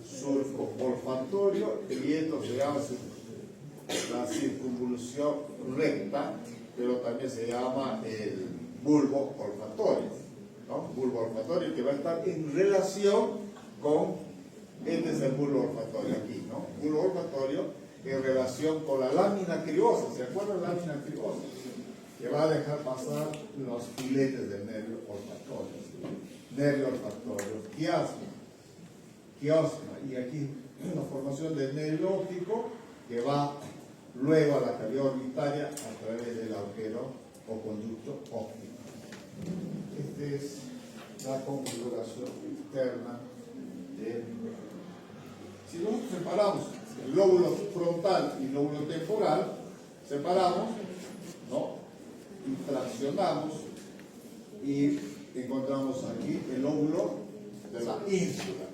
S4: surco olfatorio, y esto se llama la circunvolución recta, pero también se llama el bulbo olfatorio, ¿no? Bulbo olfatorio que va a estar en relación con, este es el bulbo olfatorio aquí, ¿no? Bulbo olfatorio en relación con la lámina criosa, ¿se acuerdan la lámina criosa? Que va a dejar pasar los filetes del nervio olfatorio. Nervio olfatorio, quiasma, y aquí la formación del nervio óptico que va luego a la cavidad orbitaria a través del agujero o conducto óptico. Esta es la configuración interna del. Si nosotros separamos el lóbulo frontal y el lóbulo temporal, separamos, ¿no? Y fraccionamos y encontramos aquí el lóbulo de la ínsula.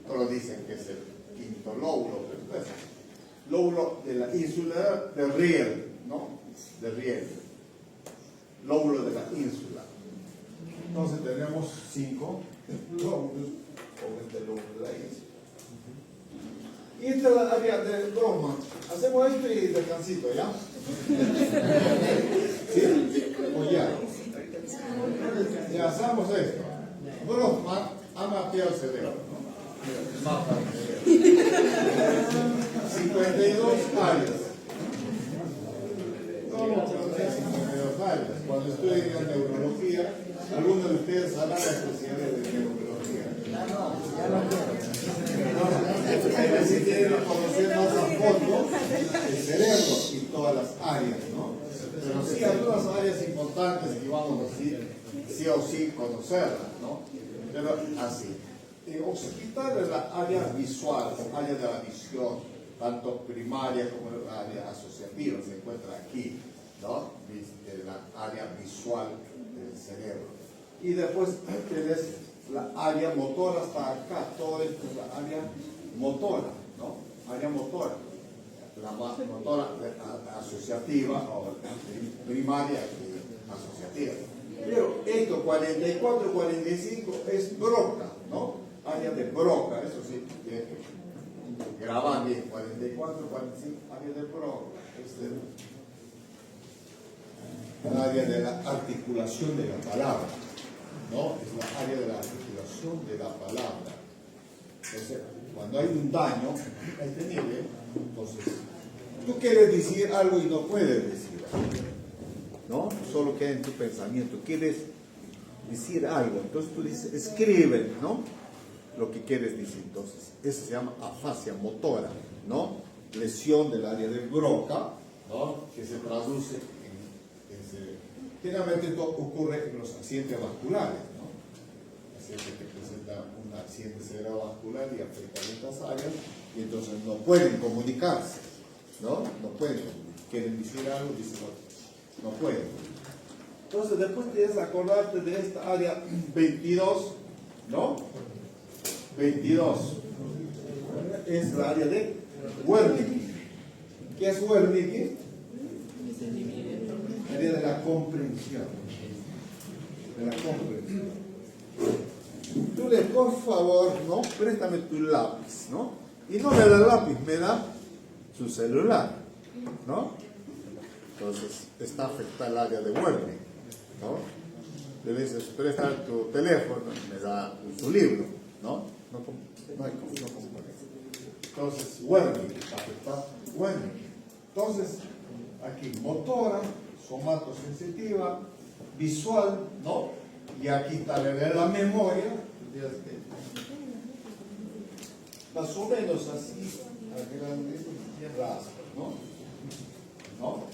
S4: Todos dicen que es el quinto lóbulo, pero es el lóbulo de la ínsula de riel, ¿no? De riel. Lóbulo de la ínsula. Entonces tenemos 5 lóbulos con este lóbulo de la ínsula. Y esta es la área de broma. Hacemos esto y descansito, ¿ya? ¿Sí? O ya. Ya hacemos esto. Broma ha mapeado el cerebro, ¿no? Mapa del cerebro. 52 áreas. ¿Cómo conocer 52 áreas? Cuando estudien neurología, algunos de ustedes harán la especialidad de neurología. Pero si quieren conocer más a fondo el cerebro y todas las áreas, ¿no? Pero sí, algunas áreas importantes que vamos a decir, sí o sí conocerlas, ¿no? Pero así. Occipital es la área visual, área de la visión, tanto primaria como la área asociativa, se encuentra aquí, ¿no? La área visual del cerebro. Y después tienes la área motora hasta acá, todo esto es la área motora, ¿no? Área motora. La motora asociativa o primaria asociativa. Pero esto 44, 45 es Broca, ¿no? Área de Broca, eso sí, graban bien, 44, 45, área de Broca. Es el área de la articulación de la palabra, ¿no? Es la área de la articulación de la palabra. Entonces, cuando hay un daño a este nivel, entonces, tú quieres decir algo y no puedes decir algo, ¿no? Solo queda en tu pensamiento, quieres decir algo, entonces tú dices, escribe, ¿no? Lo que quieres decir, entonces, eso se llama afasia motora, ¿no? Lesión del área de Broca, ¿no? Que se traduce generalmente esto ocurre en los accidentes vasculares, ¿no? Pacientes que presentan un accidente cerebrovascular y afectan estas áreas y entonces no pueden comunicarse, ¿no? No pueden comunicarse. Quieren decir algo, dicen no pueden. Entonces después tienes que acordarte de esta área 22, ¿no? 22 es la área de Wernicke. ¿Qué es Wernicke? Área de la comprensión. De la comprensión. Tú le, por favor, ¿no? Préstame tu lápiz, ¿no? Y no me da lápiz, me da su celular, ¿no? Entonces, está afectada el área de Wernicke, ¿no? Le dices, presta tu teléfono, me da su libro, ¿no? No hay cómo. Entonces, Wernicke, afecta Wernicke. Entonces, aquí, motora, somatosensitiva, visual, ¿no? Y aquí está la memoria, más o menos así, a grandes rasgos, ¿no? ¿No?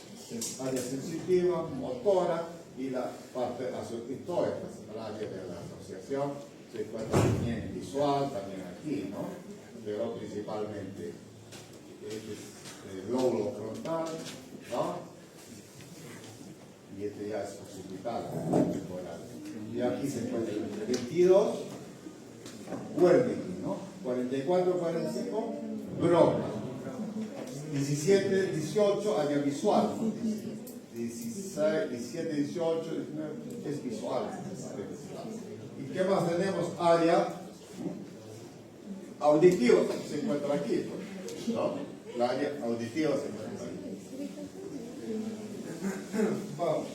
S4: Área sensitiva, motora y la parte asociativa, el área de la asociación se encuentra también visual, también aquí, ¿no? Pero principalmente este es el lóbulo frontal, ¿no? Y este ya es occipital, temporal. Y aquí se encuentra el 22, Wernicke, ¿no? 44, 45, Broca. 17, 18, área visual. 16, 17, 18, 19, es visual. ¿Y qué más tenemos? Área auditiva, se encuentra aquí, ¿no? La área auditiva se encuentra aquí. Vamos.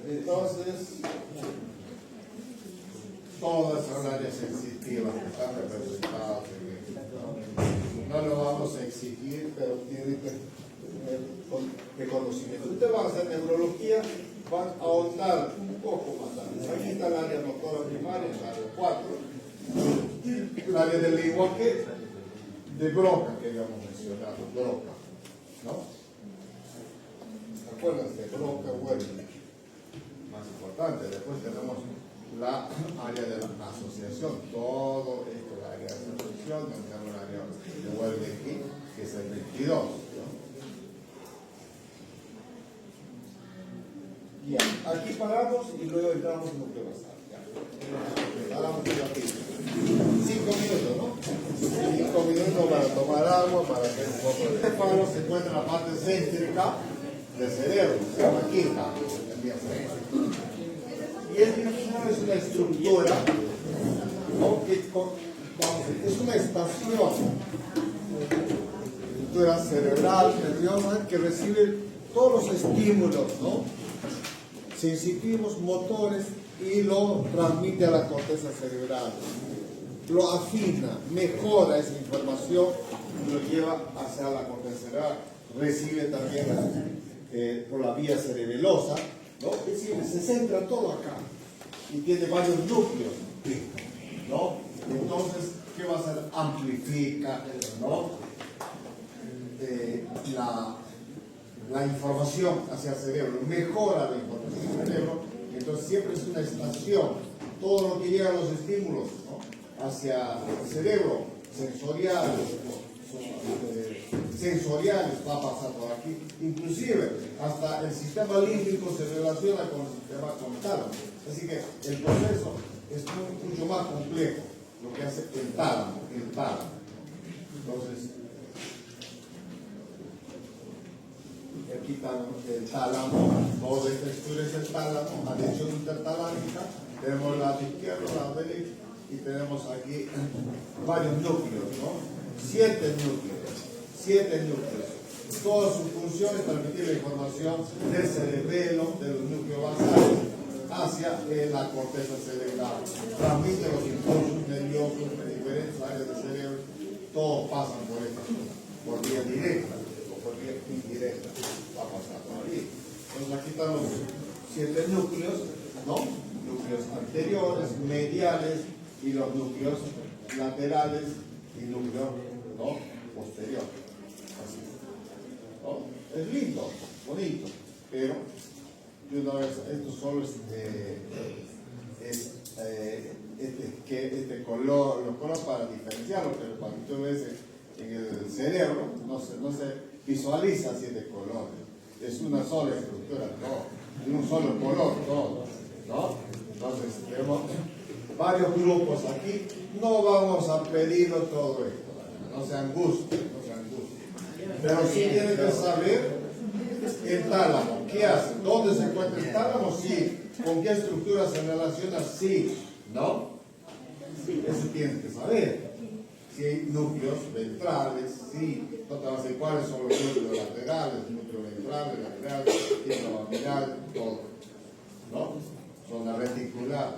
S4: Entonces, todas las áreas sensitivas que están representadas en esto, ¿no? No lo vamos a exigir, pero tiene que tener de conocimiento. Ustedes van a hacer neurología, van a ahondar un poco más tarde. Aquí está el área motora primaria, el área 4, el área del lenguaje de Broca, que habíamos mencionado, Broca, ¿no? ¿Acuérdense? Broca, Wernicke, más importante. Después tenemos la área de la asociación, todo esto, la área de asociación, tenemos el área de Wernicke, que es el 22, ¿no? Ya, aquí paramos y luego entramos en lo que va a estar. Paramos aquí. 5 minutos, ¿no? 5 minutos para tomar agua, para hacer un poco de... Este palo se encuentra en la parte céntrica del cerebro, se llama quinta, y es una estructura, ¿no? Es una estación, estructura cerebral, nerviosa, que recibe todos los estímulos, ¿no? Sensitivos, motores, y lo transmite a la corteza cerebral, lo afina, mejora esa información y lo lleva hacia la corteza cerebral. Recibe también por la vía cerebelosa, ¿no? Es decir, se centra todo acá y tiene varios núcleos, ¿no? Entonces, ¿qué va a hacer? Amplifica, ¿no? La información hacia el cerebro, mejora la información del cerebro. Entonces siempre es una estación, todo lo que llega a los estímulos, ¿no? Hacia el cerebro, sensoriales va a pasar por aquí, inclusive hasta el sistema límbico se relaciona con el sistema tálamo. Así que el proceso es mucho más complejo, lo que hace el tálamo. Entonces, aquí está el tálamo, toda esta estructura es el tálamo, adhesión intertalámica, tenemos la izquierda, la derecha, y tenemos aquí varios núcleos, ¿no? 7 núcleos. Toda su función es transmitir la información del cerebelo, de los núcleos basales, hacia la corteza cerebral. Transmite los impulsos nerviosos de diferentes áreas del cerebro, todos pasan por vía directa o por vía indirecta. Va a pasar por ahí. Entonces aquí están los 7 núcleos, ¿no? Núcleos anteriores, mediales y los núcleos laterales y núcleos, ¿no? Posteriores. Así. ¿No? Es lindo, bonito, pero de una vez, esto solo es este color, los colores para diferenciarlo, pero cuando tú ves en el cerebro no se visualiza así de colores, es una sola estructura, todo, de un solo color, todo, ¿no? Entonces tenemos varios grupos aquí, no vamos a pedirlo todo esto, no se angustien, pero sí tienen que saber el tálamo, ¿qué hace? ¿Dónde se encuentra el tálamo? Sí. ¿Con qué estructura se relaciona? Sí. ¿No? Eso tienen que saber. Si hay núcleos ventrales, sí. No te vas a decir cuáles son los núcleos laterales, núcleos ventrales, laterales, intravaminal, todo. ¿No? Zona reticular.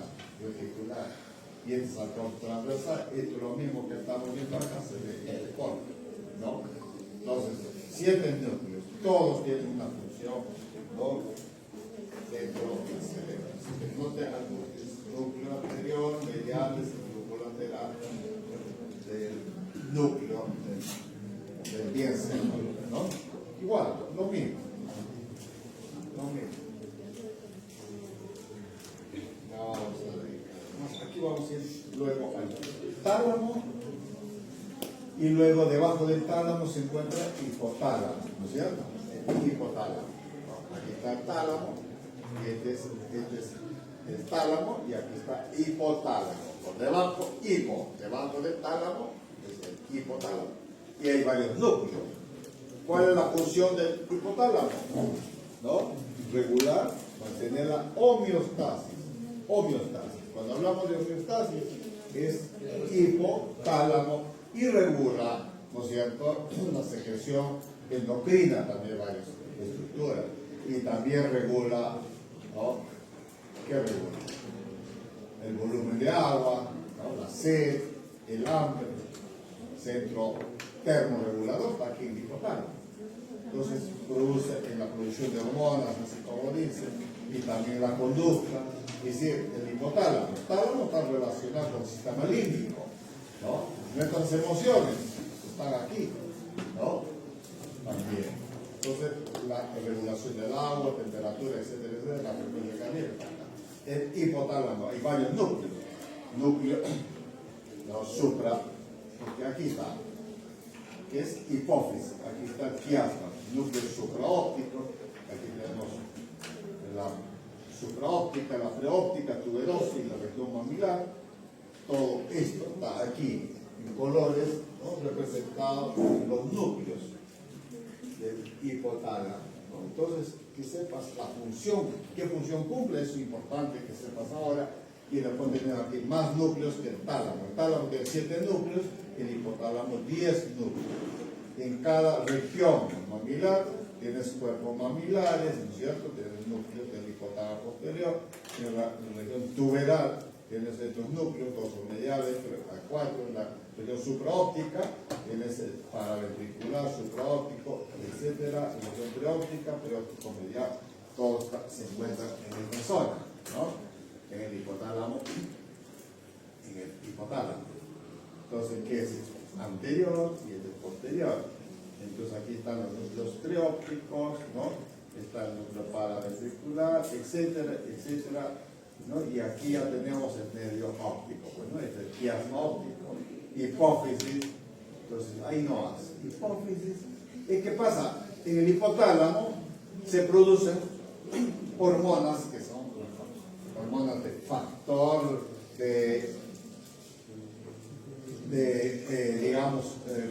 S4: Y este saltón transversal, esto es lo mismo que estamos viendo acá, se ve en el corte, ¿no? Entonces, 7 núcleos, todos tienen una función, ¿no? Dentro del cerebro. Así que no te angusties, núcleo anterior, mediales, núcleo lateral, del núcleo del bien central, ¿no? Igual, lo mismo. Vamos a dedicar. Aquí vamos a ir luego al tálamo. Y luego debajo del tálamo se encuentra el hipotálamo, ¿no es cierto? El hipotálamo. Aquí está el tálamo, y este es el tálamo, y aquí está hipotálamo. Por debajo del tálamo es el hipotálamo. Y hay varios núcleos. ¿Cuál es la función del hipotálamo? ¿No? Regular, mantener la homeostasis. Homeostasis. Cuando hablamos de homeostasis, es hipotálamo y regula, ¿no es cierto?, la secreción endocrina, también varias estructuras. Y también regula, ¿no? ¿Qué regula? El volumen de agua, ¿no? La sed, el hambre, centro termorregulador, está aquí en el hipotálamo. Entonces produce en la producción de hormonas, así como dice, y también la conducta. Es decir, el hipotálamo. El tálamo está relacionado con el sistema límbico, ¿no? Nuestras emociones están aquí, ¿no? También. Entonces, la regulación del agua, temperatura, etcétera, etcétera, la frecuencia cardíaca. El hipotálamo, hay varios núcleos. Núcleo, no, supra, porque aquí está, que es hipófisis, aquí está el quiasma, núcleo supraóptico, aquí tenemos la supraóptica, la preóptica, tuberosis, la región mamilar, todo esto está aquí, en colores, ¿no?, representados en los núcleos del hipotálamo, ¿no? Entonces, que sepas la función, qué función cumple, es importante que sepas ahora, y después tenemos aquí más núcleos que el tálamo. El tálamo tiene 7 núcleos, el hipotálamo 10 núcleos. En cada región mamilar tienes cuerpos mamilares, ¿no es cierto? Tienes núcleos del hipotálamo posterior. En la región tuberal tienes estos núcleos, 2 son mediales, 4 en la región supraóptica, tienes el paraventricular, supraóptico, etcétera, en la región preóptica, preóptico medial, todos se encuentran en esta zona, ¿no? En el hipotálamo, en el hipotálamo. Entonces, ¿qué es esto? Anterior y el posterior. Entonces, aquí están los núcleos preópticos, ¿no? Está el núcleo paraventricular, etcétera, etcétera, ¿no? Y aquí ya tenemos el medio óptico, pues, ¿no? Es el quiasma óptico, hipófisis. Entonces, ahí no hace. Hipófisis. ¿Y qué pasa? En el hipotálamo se producen hormonas que son hormonas de factor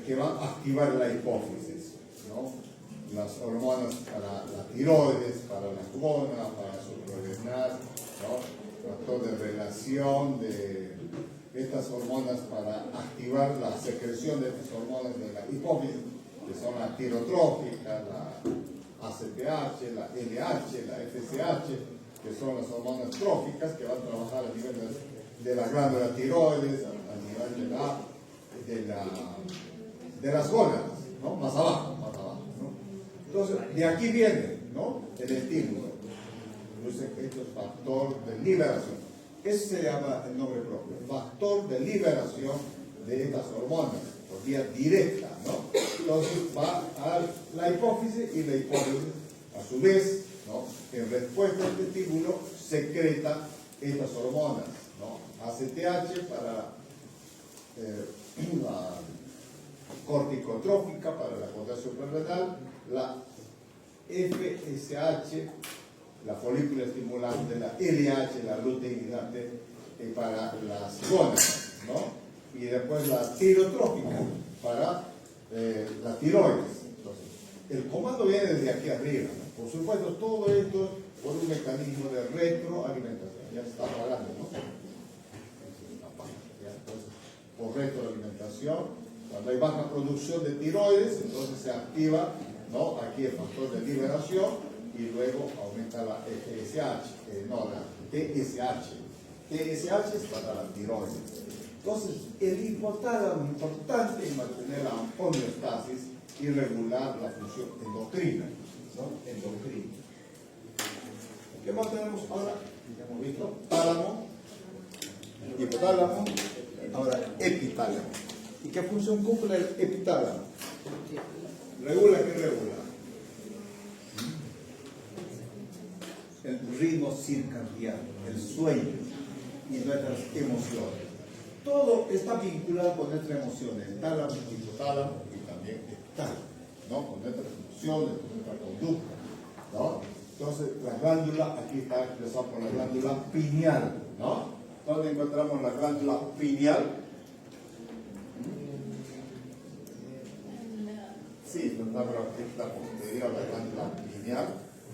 S4: que van a activar la hipófisis, ¿no? Las hormonas para la tiroides, para la clona, para la suprarrenal, ¿no? Factor de relación de estas hormonas para activar la secreción de estas hormonas de la hipófisis, que son la tirotrófica, la ACTH, la LH, la FSH, que son las hormonas tróficas que van a trabajar a nivel de la glándula tiroides, a nivel de las gónadas, ¿no? Más abajo, ¿no? Entonces, de aquí viene, ¿no?, el estímulo. Entonces, esto es factor de liberación. Ese se llama el nombre propio, factor de liberación de estas hormonas, por vía directa, ¿no? Entonces, va a la hipófisis y la hipófisis, a su vez, ¿no?, en respuesta al estímulo, secreta estas hormonas, ¿no? ACTH para la corticotrófica, para la corteza suprarrenal, la FSH, la folícula estimulante, la LH, la luteinizante, para las gónadas, ¿no? Y después la tirotrófica para la tiroides. Entonces, el comando viene desde aquí arriba, ¿no? Por supuesto, todo esto por un mecanismo de retroalimentación. Ya se está apagando, ¿no? Entonces, por retroalimentación, cuando hay baja producción de tiroides, entonces se activa, ¿no?, aquí el factor de liberación y luego aumenta la FSH, no, la TSH. TSH es para la tiroides. Entonces, el hipotálamo es importante en mantener la homeostasis y regular la función endocrina, ¿no? Endocrina. ¿Qué más tenemos ahora? Ya hemos visto tálamo, hipotálamo, ahora epitálamo. ¿Y qué función cumple el epitálamo? ¿Regula qué regula? El ritmo circadiano, el sueño y nuestras emociones. Todo está vinculado con nuestras emociones, tálamo, hipotálamo y también epitálamo, ¿no? Con nuestras emociones, con nuestra conducta, ¿no? Entonces, la glándula, aquí está expresada por la glándula pineal, ¿no? ¿Dónde encontramos la glándula pineal? Sí, la posterior, la glándula pineal,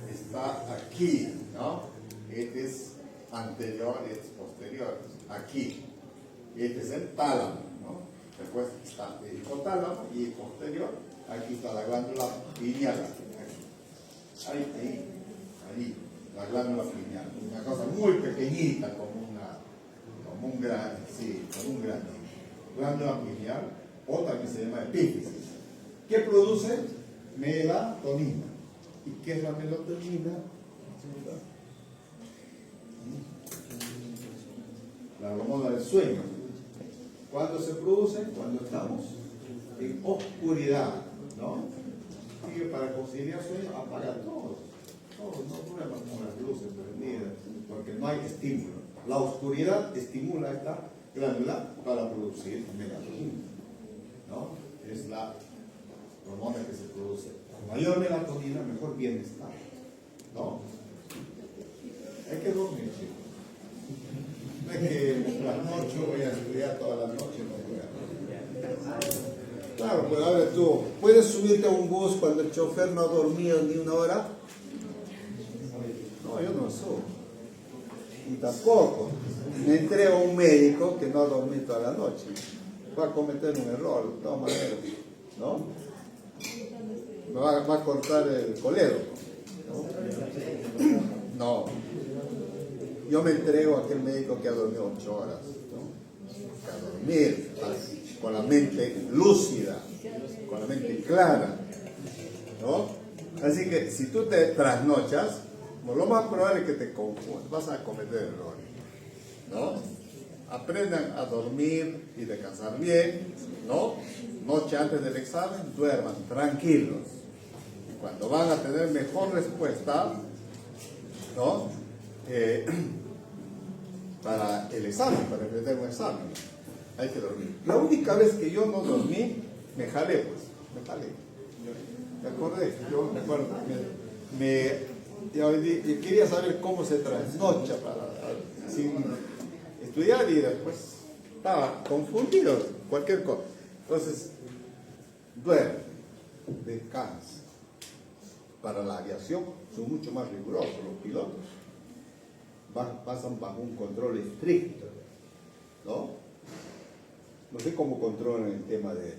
S4: está aquí, ¿no? Este es anterior, este es posterior, aquí. Este es el tálamo, ¿no? Después está el hipotálamo y el posterior, aquí está la glándula pineal. Ahí, la glándula pineal. Una cosa muy pequeñita, como un gran, sí, como un granito. Glándula pineal, o también se llama epífisis. ¿Qué produce? Melatonina. ¿Y qué es la melatonina? La hormona del sueño. ¿Cuándo se produce? Cuando estamos en oscuridad, ¿no? Y para conciliar sueño, apaga todo. No problemas con las luces prendidas, porque no hay estímulo. La oscuridad estimula esta glándula para producir melatonina, ¿no? Es la hormona que se produce. Con mayor melatonina, mejor bienestar, ¿no? Hay que dormir, chicos. No es que la noche voy a estudiar toda la noche, no voy a. Claro, pues a ver tú, ¿puedes subirte a un bus cuando el chofer no ha dormido ni una hora? No, yo no subo. Y tampoco me entrego a un médico que no ha dormido toda la noche. Va a cometer un error, de todas maneras, ¿no? Me va a cortar el coledo, ¿no? Yo me entrego a aquel médico que ha dormido 8 horas, ¿no? A dormir con la mente lúcida, con la mente clara, ¿no? Así que si tú te trasnochas, lo más probable es que te confundas, vas a cometer errores, ¿no? Aprendan a dormir y descansar bien, ¿no? Noche antes del examen, duerman tranquilos. Y cuando van a tener mejor respuesta, ¿no? Para el examen, para enfrentar un examen, hay que dormir. La única vez que yo no dormí, me jalé. Me acordé, yo me acuerdo, yo quería saber cómo se trasnocha sin estudiar y después estaba confundido, cualquier cosa. Entonces, duerme, descansa. Para la aviación son mucho más rigurosos los pilotos. Pasan bajo un control estricto, ¿no? No sé cómo controlan el tema de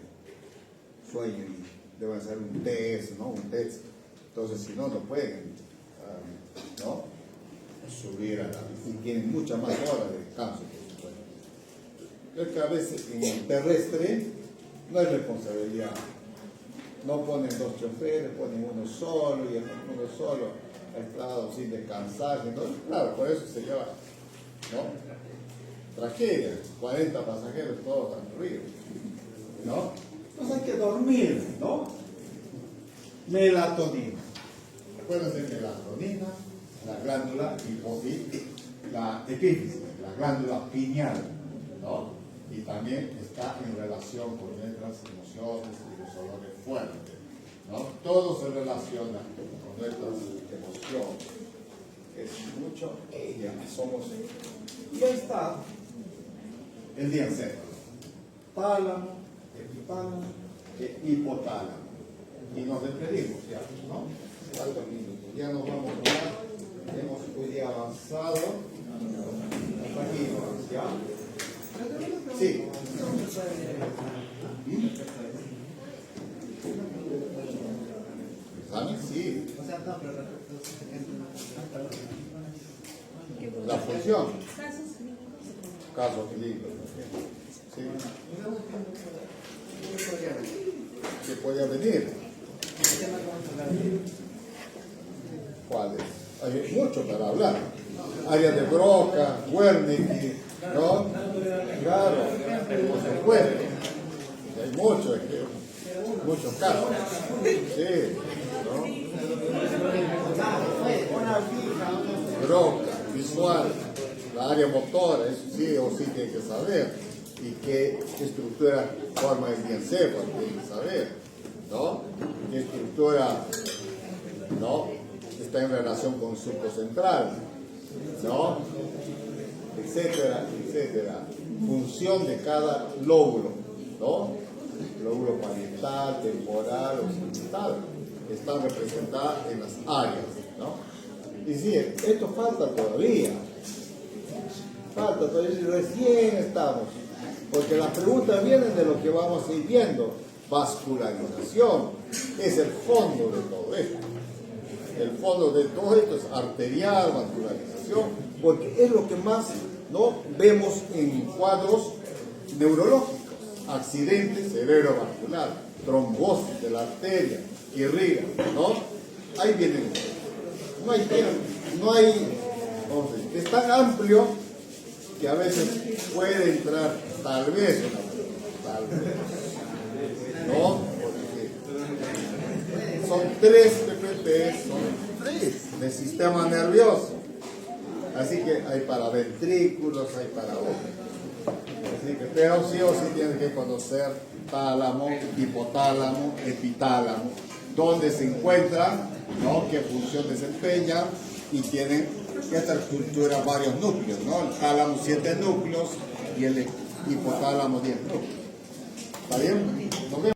S4: sueño y deben hacer un test, ¿no? Un test. Entonces, si no, no pueden, ¿no? Subir a la... Y tienen muchas más horas de descanso, por supuesto. Es que a veces en el terrestre no hay responsabilidad. No ponen 2 choferes, ponen uno solo y el uno solo ha estado sin descansar. Entonces, claro, por eso se lleva, ¿no? Tragedia, 40 pasajeros, todos transcurridos, ¿no? Entonces hay que dormir, ¿no? Melatonina. Acuérdense, melatonina, la glándula la epífisis, la glándula pineal, ¿no? Y también está en relación con nuestras emociones y los olores fuertes, ¿no? Todo se relaciona con nuestras emociones. Es mucho ella, somos. Y ahí está el diencéfalo. Tálamo, epitálamo, hipotálamo. Y nos despedimos ya, ¿no? 4 minutos. Ya nos vamos a tomar. Hemos hoy día avanzado. Hasta aquí, ¿ya? Sí. ¿Examen? Sí. La función. Casos clínicos. Sí. ¿Qué podía venir? ¿Cuáles? Hay mucho para hablar. Área de Broca, Wernicke, ¿no? Claro, por supuesto. Hay muchos casos. Sí, ¿no? Broca, visual, la área motora, eso sí o sí tiene que saber. Y qué estructura forma el diencéfalo, tiene que saber, ¿no? ¿Qué estructura, ¿no? Está en relación con el surco central, ¿no? Etcétera, etcétera. Función de cada lóbulo, ¿no?
S1: lóbulo parietal, temporal, occipital, están representadas en las áreas, ¿no? Y sí, esto falta todavía, recién estamos, porque las preguntas vienen de lo que vamos a ir viendo. Vascularización es el fondo de todo esto. El fondo de todo esto es arterial, vascularización, porque es lo que más, ¿no?, vemos en cuadros neurológicos. Accidente cerebrovascular, trombosis de la arteria, irriga, ¿no? Ahí vienen. No hay, vamos a decir, es tan amplio que a veces puede entrar tal vez ¿no? Porque son 3 PPP, son 3 del sistema nervioso. Así que hay para ventrículos, hay para otros. Así que, pero sí o sí tienes que conocer tálamo, hipotálamo, epitálamo, dónde se encuentran, ¿no?, qué función desempeñan, y tienen esta estructura varios núcleos, ¿no? El tálamo 7 núcleos y el hipotálamo 10 núcleos. ¿Está bien? Nos vemos.